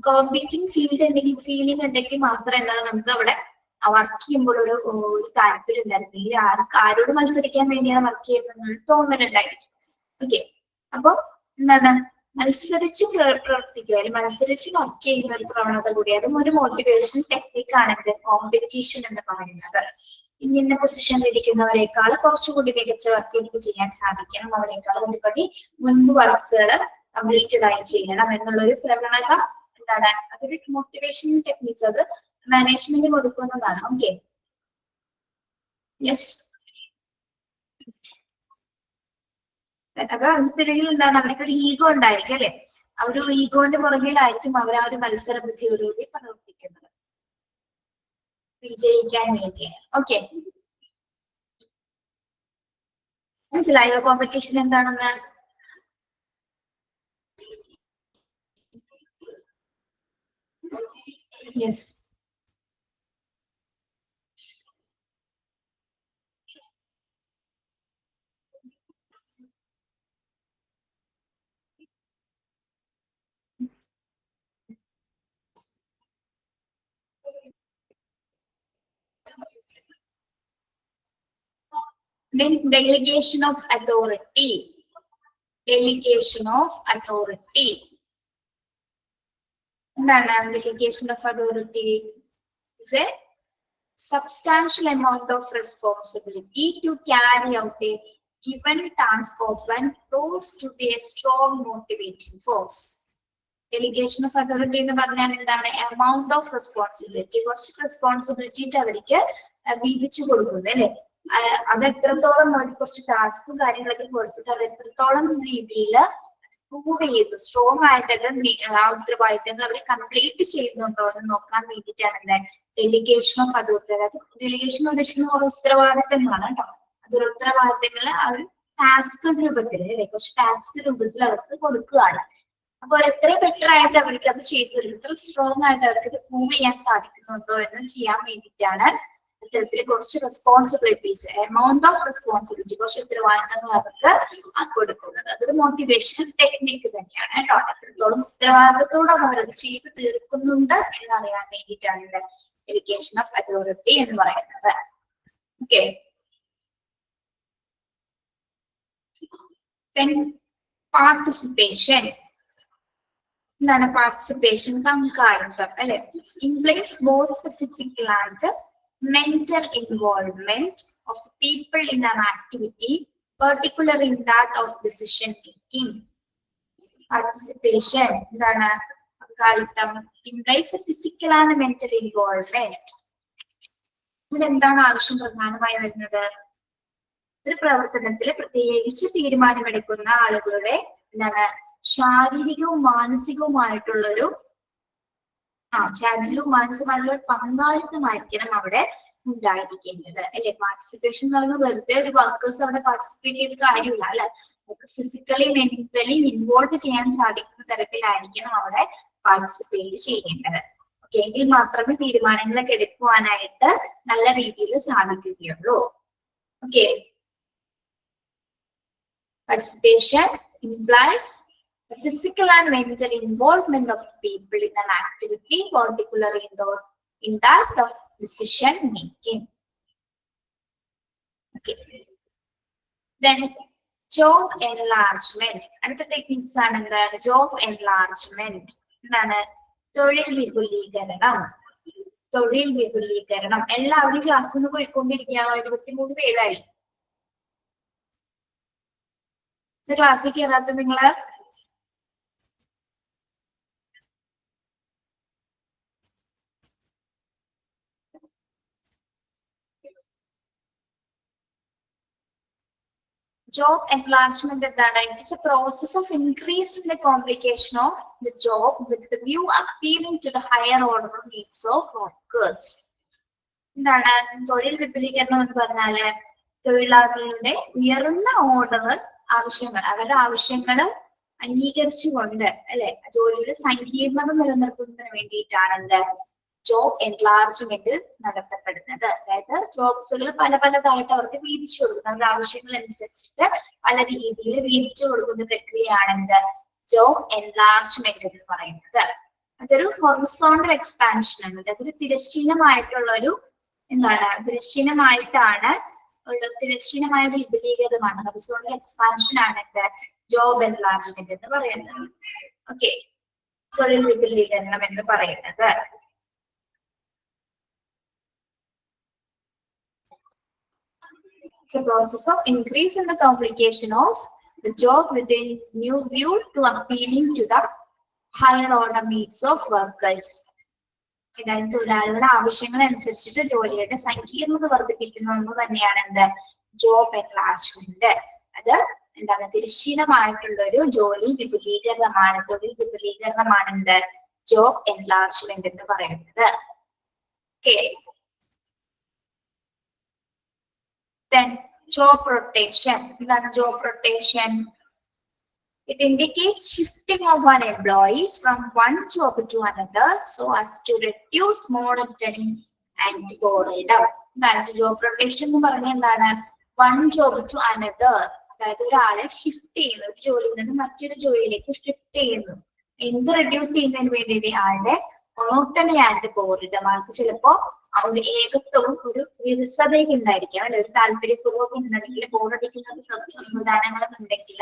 കോമ്പറ്റീറ്റിംഗ് ഫീലിംഗ് ഉണ്ടെങ്കിൽ മാത്രമേ എന്താണ് നമുക്ക് അവിടെ വർക്ക് ചെയ്യുമ്പോൾ ഒരു താല്പര്യം ഉണ്ടായിരുന്നില്ല. ആരോട് മത്സരിക്കാൻ വേണ്ടിയാണ് വർക്ക് ചെയ്യുന്നത് തോന്നലുണ്ടായിരിക്കും. ഓക്കെ, അപ്പൊ എന്താണ് മത്സരിച്ച് പ്രവർത്തിക്കുക അല്ലെങ്കിൽ മത്സരിച്ച് വർക്ക് ചെയ്യുന്ന ഒരു പ്രവണത കൂടി, അതും ഒരു മോട്ടിവേഷൻ ടെക്നിക്കാണ് ഇത് കോമ്പറ്റീഷൻ എന്ന് പറയുന്നത്. ഇന്ന പൊസിഷനിൽ ഇരിക്കുന്നവരെക്കാൾ കുറച്ചുകൂടി മികച്ച വർക്ക് എനിക്ക് ചെയ്യാൻ സാധിക്കണം, അവരെക്കാൾ ഒരുപടി മുൻപ് വർക്ക്സുകൾ കംപ്ലീറ്റഡ് ആയി ചെയ്യണം എന്നുള്ളൊരു പ്രവണത എന്താണ്, അതൊരു മോട്ടിവേഷൻ ടെക്നിക്സ്, അത് മാനേജ്മെന്റ് കൊടുക്കുന്നതാണ്. ഓക്കെ, യെസ്, അത് അതിന് പിറകിൽ എന്താണ്, അവർക്ക് ഒരു ഈഗോ ഉണ്ടായിരിക്കും അല്ലെ? ആ ഒരു ഈഗോന്റെ പുറകിലായിരിക്കും അവർ ആ ഒരു മത്സര ബുദ്ധിയോടുകൂടി പ്രവർത്തിക്കുന്നത്, വിജയിക്കാൻ വേണ്ടിയാണ്. ഓക്കെ, മനസ്സിലായോ കോമ്പറ്റീഷൻ എന്താണെന്ന്? Yes, then delegation of authority. Delegation of authority. എന്താണ് delegation of authority? Is a substantial amount of responsibility to carry out a given task often proves to be a strong motivating force. Delegation of authority എന്ന് പറഞ്ഞാൽ എന്താണ്? amount of responsibility, കുറച്ച് responsibility അവർക്ക് വീതിച്ചു കൊടുക്കുന്നത് അല്ലെ? അത് എത്രത്തോളം കുറച്ച് ടാസ്കും കാര്യങ്ങളൊക്കെ കൊടുത്തിട്ട് അവർ എത്രത്തോളം രീതിയിൽ പ്രൂവ് ചെയ്തു, സ്ട്രോങ് ആയിട്ട് ആ ഉത്തരവാദിത്തങ്ങൾ അവർ കംപ്ലീറ്റ് ചെയ്യുന്നുണ്ടോ എന്ന് നോക്കാൻ വേണ്ടിയിട്ടാണ് എന്താ ഡെലിഗേഷൻ ഓഫ് അതോറിറ്റി. അതായത് ഡെലിഗേഷൻ ഉദ്ദേശിക്കുന്ന കുറെ ഉത്തരവാദിത്തങ്ങളാണ് കേട്ടോ. അതൊരു ഉത്തരവാദിത്തങ്ങൾ അവർ ടാസ്ക് രൂപത്തിൽ അല്ലെ, കുറച്ച് ടാസ്ക് രൂപത്തിൽ അവർക്ക് കൊടുക്കുകയാണ്. അപ്പൊ എത്രയും ബെറ്റർ ആയിട്ട് അവർക്ക് അത് ചെയ്തു തരും, എത്ര സ്ട്രോങ് ആയിട്ട് അവർക്ക് ഇത് പ്രൂവ് ചെയ്യാൻ സാധിക്കുന്നുണ്ടോ എന്ന് ചെയ്യാൻ വേണ്ടിയിട്ടാണ് ഇത്തരത്തിൽ കുറച്ച് റെസ്പോൺസിബിലിറ്റീസ്, എമൗണ്ട് ഓഫ് റെസ്പോൺസിബിലിറ്റി, കുറച്ച് ഉത്തരവാദിത്തങ്ങൾ അവർക്ക് കൊടുക്കുന്നത്. അതൊരു മോട്ടിവേഷൻ ടെക്നിക്ക് തന്നെയാണ് കേട്ടോ. എത്രത്തോളം ഉത്തരവാദിത്തത്തോടെ അവരത് ചെയ്ത് തീർക്കുന്നുണ്ട് എന്നറിയാൻ വേണ്ടിയിട്ടാണ് ഡെലിഗേഷൻ ഓഫ് അതോറിറ്റി എന്ന് പറയുന്നത്. Okay, then participation. എന്താണ് പാർട്ടിസിപ്പേഷൻ? പങ്കാളിത്തം അല്ലെ? implies both the physical and mental involvement of the people in an activity, particularly in that of decision making. Participation എന്താണ്? പങ്കാളിത്തം implies a physical and mental involvement. ഇവിടെ എന്താണ് ആവശ്യം പ്രധാനമായി വരുന്നത്? ഒരു പ്രവർത്തനത്തിൽ പ്രത്യേകിച്ച് തീരുമാനമെടുക്കുന്ന ആളുകളുടെ എന്താണ് ശാരീരികവും മാനസികവുമായിട്ടുള്ളൊരു ശാരീരികവും മാനസികമായിട്ടുള്ള ഒരു പങ്കാളിത്തമായിരിക്കണം അവിടെ ഉണ്ടായിരിക്കേണ്ടത് അല്ലെ? പാർട്ടിസിപ്പേഷൻ എന്ന് പറയുന്നത് വെറുതെ ഒരു വർക്കേഴ്സ് അവിടെ പാർട്ടിസിപ്പേറ്റ് ചെയ്ത കാര്യമില്ല അല്ലെ? നമുക്ക് ഫിസിക്കലി മെന്റലി ഇൻവോൾവ് ചെയ്യാൻ സാധിക്കുന്ന തരത്തിലായിരിക്കണം അവിടെ പാർട്ടിസിപ്പേറ്റ് ചെയ്യേണ്ടത്. ഓക്കെ, എങ്കിൽ മാത്രമേ തീരുമാനങ്ങളൊക്കെ എടുക്കുവാനായിട്ട് നല്ല രീതിയിൽ സാധിക്കുകയുള്ളൂ. Okay, participation implies the physical and mental involvement of people in an activity, particularly in that of decision making. Okay. Then job enlargement. Another techniques are the job enlargement. തൊഴിൽ വിപുലീകരണം. തൊഴിൽ വിപുലീകരണം എല്ലാവരും ക്ലാസ്സിൽ നിന്ന് പോയിക്കൊണ്ടിരിക്കുകയാണോ? 23 പേരായി ക്ലാസ്സിൽ കയറാത്ത നിങ്ങള്? Job enlargement എന്താണ്? It is a process of increasing the complication of the job with the view appealing to the higher order needs of workers. എന്താണ് തൊഴിൽ വിപുലീകരണം എന്ന് പറഞ്ഞാല് തൊഴിലാളികളുടെ ഉയർന്ന ഓർഡർ ആവശ്യങ്ങൾ, അവരുടെ ആവശ്യങ്ങൾ അംഗീകരിച്ചുകൊണ്ട് അല്ലെ ജോലിയുടെ സങ്കീർണത നിലനിർത്തുന്നതിന് വേണ്ടിയിട്ടാണ് എന്ത് ജോബ് എൻലാർജ്മെന്റ് നടത്തപ്പെടുന്നത്. അതായത് ജോബ്സുകൾ പല പലതായിട്ട് അവർക്ക് വീതിച്ചു കൊടുക്കുന്നത്, അവരുടെ ആവശ്യങ്ങൾ അനുസരിച്ചിട്ട് പല രീതിയിൽ വീതിച്ചു കൊടുക്കുന്ന പ്രക്രിയയാണ് എന്ത് ജോബ് എൻലാർജ്മെന്റ് എന്ന് പറയുന്നത്. അതൊരു ഹൊറിസോണ്ടൽ എക്സ്പാൻഷൻ ആണ്. അതൊരു തിരശ്ചീനമായിട്ടുള്ള ഒരു എന്താണ് തിരശ്ചീനമായിട്ടാണ് തിരശ്ചീനമായ ഒരു വിപുലീകരണമാണ്. ഹൊറിസോണ്ടൽ എക്സ്പാൻഷൻ ആണ് എന്ത് ജോബ് എൻലാർജ്മെന്റ് എന്ന് പറയുന്നത്. ഓക്കെ, തൊഴിൽ വിപുലീകരണം എന്ന് പറയുന്നത്. It's a process of increase in the complication of the job within new view to appealing to the higher order needs of workers. അതായത് തൊഴിലാളികളുടെ ആവശ്യങ്ങൾ അനുസരിച്ചിട്ട് ജോലിയുടെ സങ്കീർണത വർദ്ധിപ്പിക്കുന്നു എന്ന് തന്നെയാണ് എന്ത് ജോബ് എൻലാർജ്മെന്റ്. അത് എന്താണ് തിരശ്ചീനമായിട്ടുള്ള ഒരു ജോലി വിപുലീകരണമാണ്, തൊഴിൽ വിപുലീകരണമാണ് എന്ത് ജോബ് എൻലാർജ്മെന്റ് എന്ന് പറയുന്നത്. Okay, then job rotation. എന്താണ് job rotation? It indicates shifting of one employees from one job to another so as to reduce monotony and boredom. എന്താണ് job rotation എന്ന് പറഞ്ഞാൽ എന്താണ് one job to another, അതായത് ഒരാളെ shift ചെയ്യുന്നു, ഒരു ജോലിയിൽ നിന്ന് മറ്റൊരു ജോലിയിലേക്ക് ഷിഫ്റ്റ് ചെയ്യുന്നു. എന്ത് റെഡ്യൂസ് ചെയ്യുന്നതിന് വേണ്ടി ആളുടെ monotony and boredom. ആൾക്ക് ചിലപ്പോ ഒരു ഏകത്വവും ഒരു വിരസതയും ഉണ്ടായിരിക്കാം അല്ലെ, ഒരു താല്പര്യപൂർവ്വം ഉണ്ടെങ്കിൽ ബോറടിക്കുന്ന സംവിധാനങ്ങളൊക്കെ ഉണ്ടെങ്കിൽ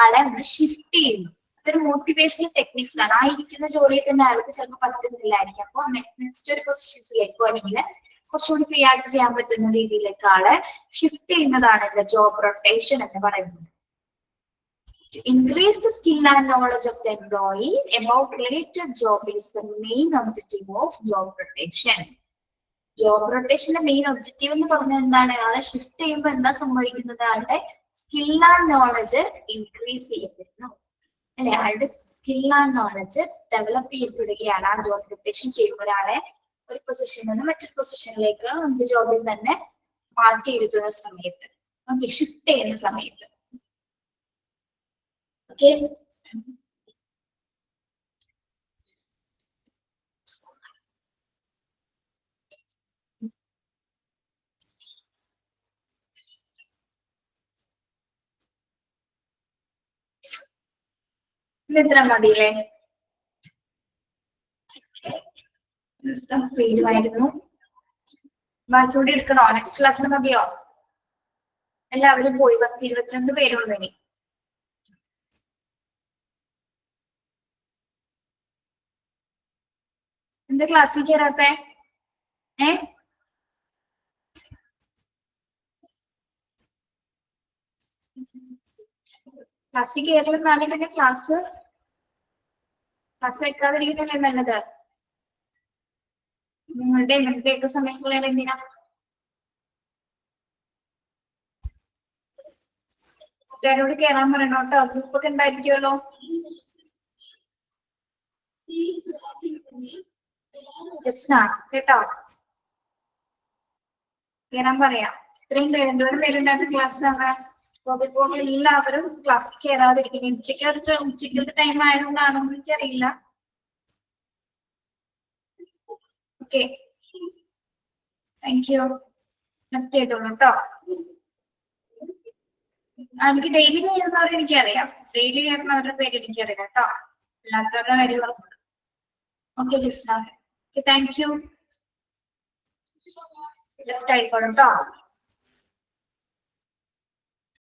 ആളെ ഒന്ന് ഷിഫ്റ്റ് ചെയ്യുന്നു. അതൊരു മോട്ടിവേഷണൽ ടെക്നിക്സ് ആണ്. ആ ഇരിക്കുന്ന ജോലിയിൽ തന്നെ ആൾക്ക് ചിലപ്പോൾ പറ്റുന്നില്ലായിരിക്കും, അപ്പൊ നെക്സ്റ്റ് ഒരു പൊസിഷൻസിലേക്കോ അല്ലെങ്കിൽ കുറച്ചുകൂടി ഫ്രീ ആയിട്ട് ചെയ്യാൻ പറ്റുന്ന രീതിയിലേക്ക് ആളെ ഷിഫ്റ്റ് ചെയ്യുന്നതാണ് ജോബ് റൊട്ടേഷൻ എന്ന് പറയുന്നത്. To increase the skill and knowledge of the employee about related job is the main objective of job rotation. Job റൊട്ടേഷന്റെ മെയിൻ ഒബ്ജക്റ്റീവ് എന്ന് പറഞ്ഞാൽ എന്താണ്, ആളെ ഷിഫ്റ്റ് ചെയ്യുമ്പോൾ എന്താ സംഭവിക്കുന്നത്, ആളുടെ സ്കിൽ ആൻഡ് നോളജ് ഇൻക്രീസ് ചെയ്യപ്പെടുന്നു അല്ലെ, ആളുടെ സ്കിൽ ആൻഡ് നോളജ് ഡെവലപ്പ് ചെയ്യപ്പെടുകയാണ്. ആ ജോബ് റൊട്ടേഷൻ ചെയ്യുമ്പോൾ ഒരാളെ ഒരു പൊസിഷനിൽ നിന്ന് മറ്റൊരു പൊസിഷനിലേക്ക് നമുക്ക് ജോബിൽ തന്നെ മാറ്റിയിരുത്തുന്ന സമയത്ത്, ഓക്കെ, ഷിഫ്റ്റ് ചെയ്യുന്ന സമയത്ത്. ഓക്കെ, ഇത്ര മതിയില്ലേ? ഫ്രീയുമായിരുന്നു. ബാക്കി കൂടി എടുക്കണോ? നെക്സ്റ്റ് ക്ലാസ്സിൽ മതിയോ? എല്ലാവരും പോയി, 10-22 പേരുള്ളൂ ഇനി. എന്താ ക്ലാസ്സിൽ കയറാത്തെ? ക്ലാസ്സിൽ കയറില്ലെന്നാണെങ്കിൽ പിന്നെ ക്ലാസ് വെക്കാതിരിക്കുന്നതല്ലേ നല്ലത്. നിങ്ങളുടെ എന്തൊക്കെ സമയങ്ങളിൽ എന്തിനാ കൂട്ടുകാരോട് കയറാൻ പറയണോ കേട്ടോ, ഗ്രൂപ്പൊക്കെ ഉണ്ടായിരിക്കുമല്ലോ. കേട്ടോ, കയറാൻ പറയാം. ഇത്രയും 2 പേരുണ്ടായിരുന്ന ക്ലാസ് ആണ്. പോകുമ്പോൾ എല്ലാവരും ക്ലാസ്സിൽ കയറാതിരിക്കുന്നത്. ഉച്ചയ്ക്കത്തെ ടൈം ആയതുകൊണ്ടാണോ എന്ന് എനിക്കറിയില്ല. Okay, thank you. നെക്സ്റ്റ് ചെയ്തോളൂ കേട്ടോ. എനിക്ക് ഡെയിലി കയറുന്നവരെ എനിക്കറിയാം, ഡെയിലി കയറുന്നവരുടെ പേര് എനിക്കറിയാം കേട്ടോ, അല്ലാത്തവരുടെ കാര്യം പറഞ്ഞത്. Okay Jisna, okay, thank you. Left ആയിക്കോളും കേട്ടോ.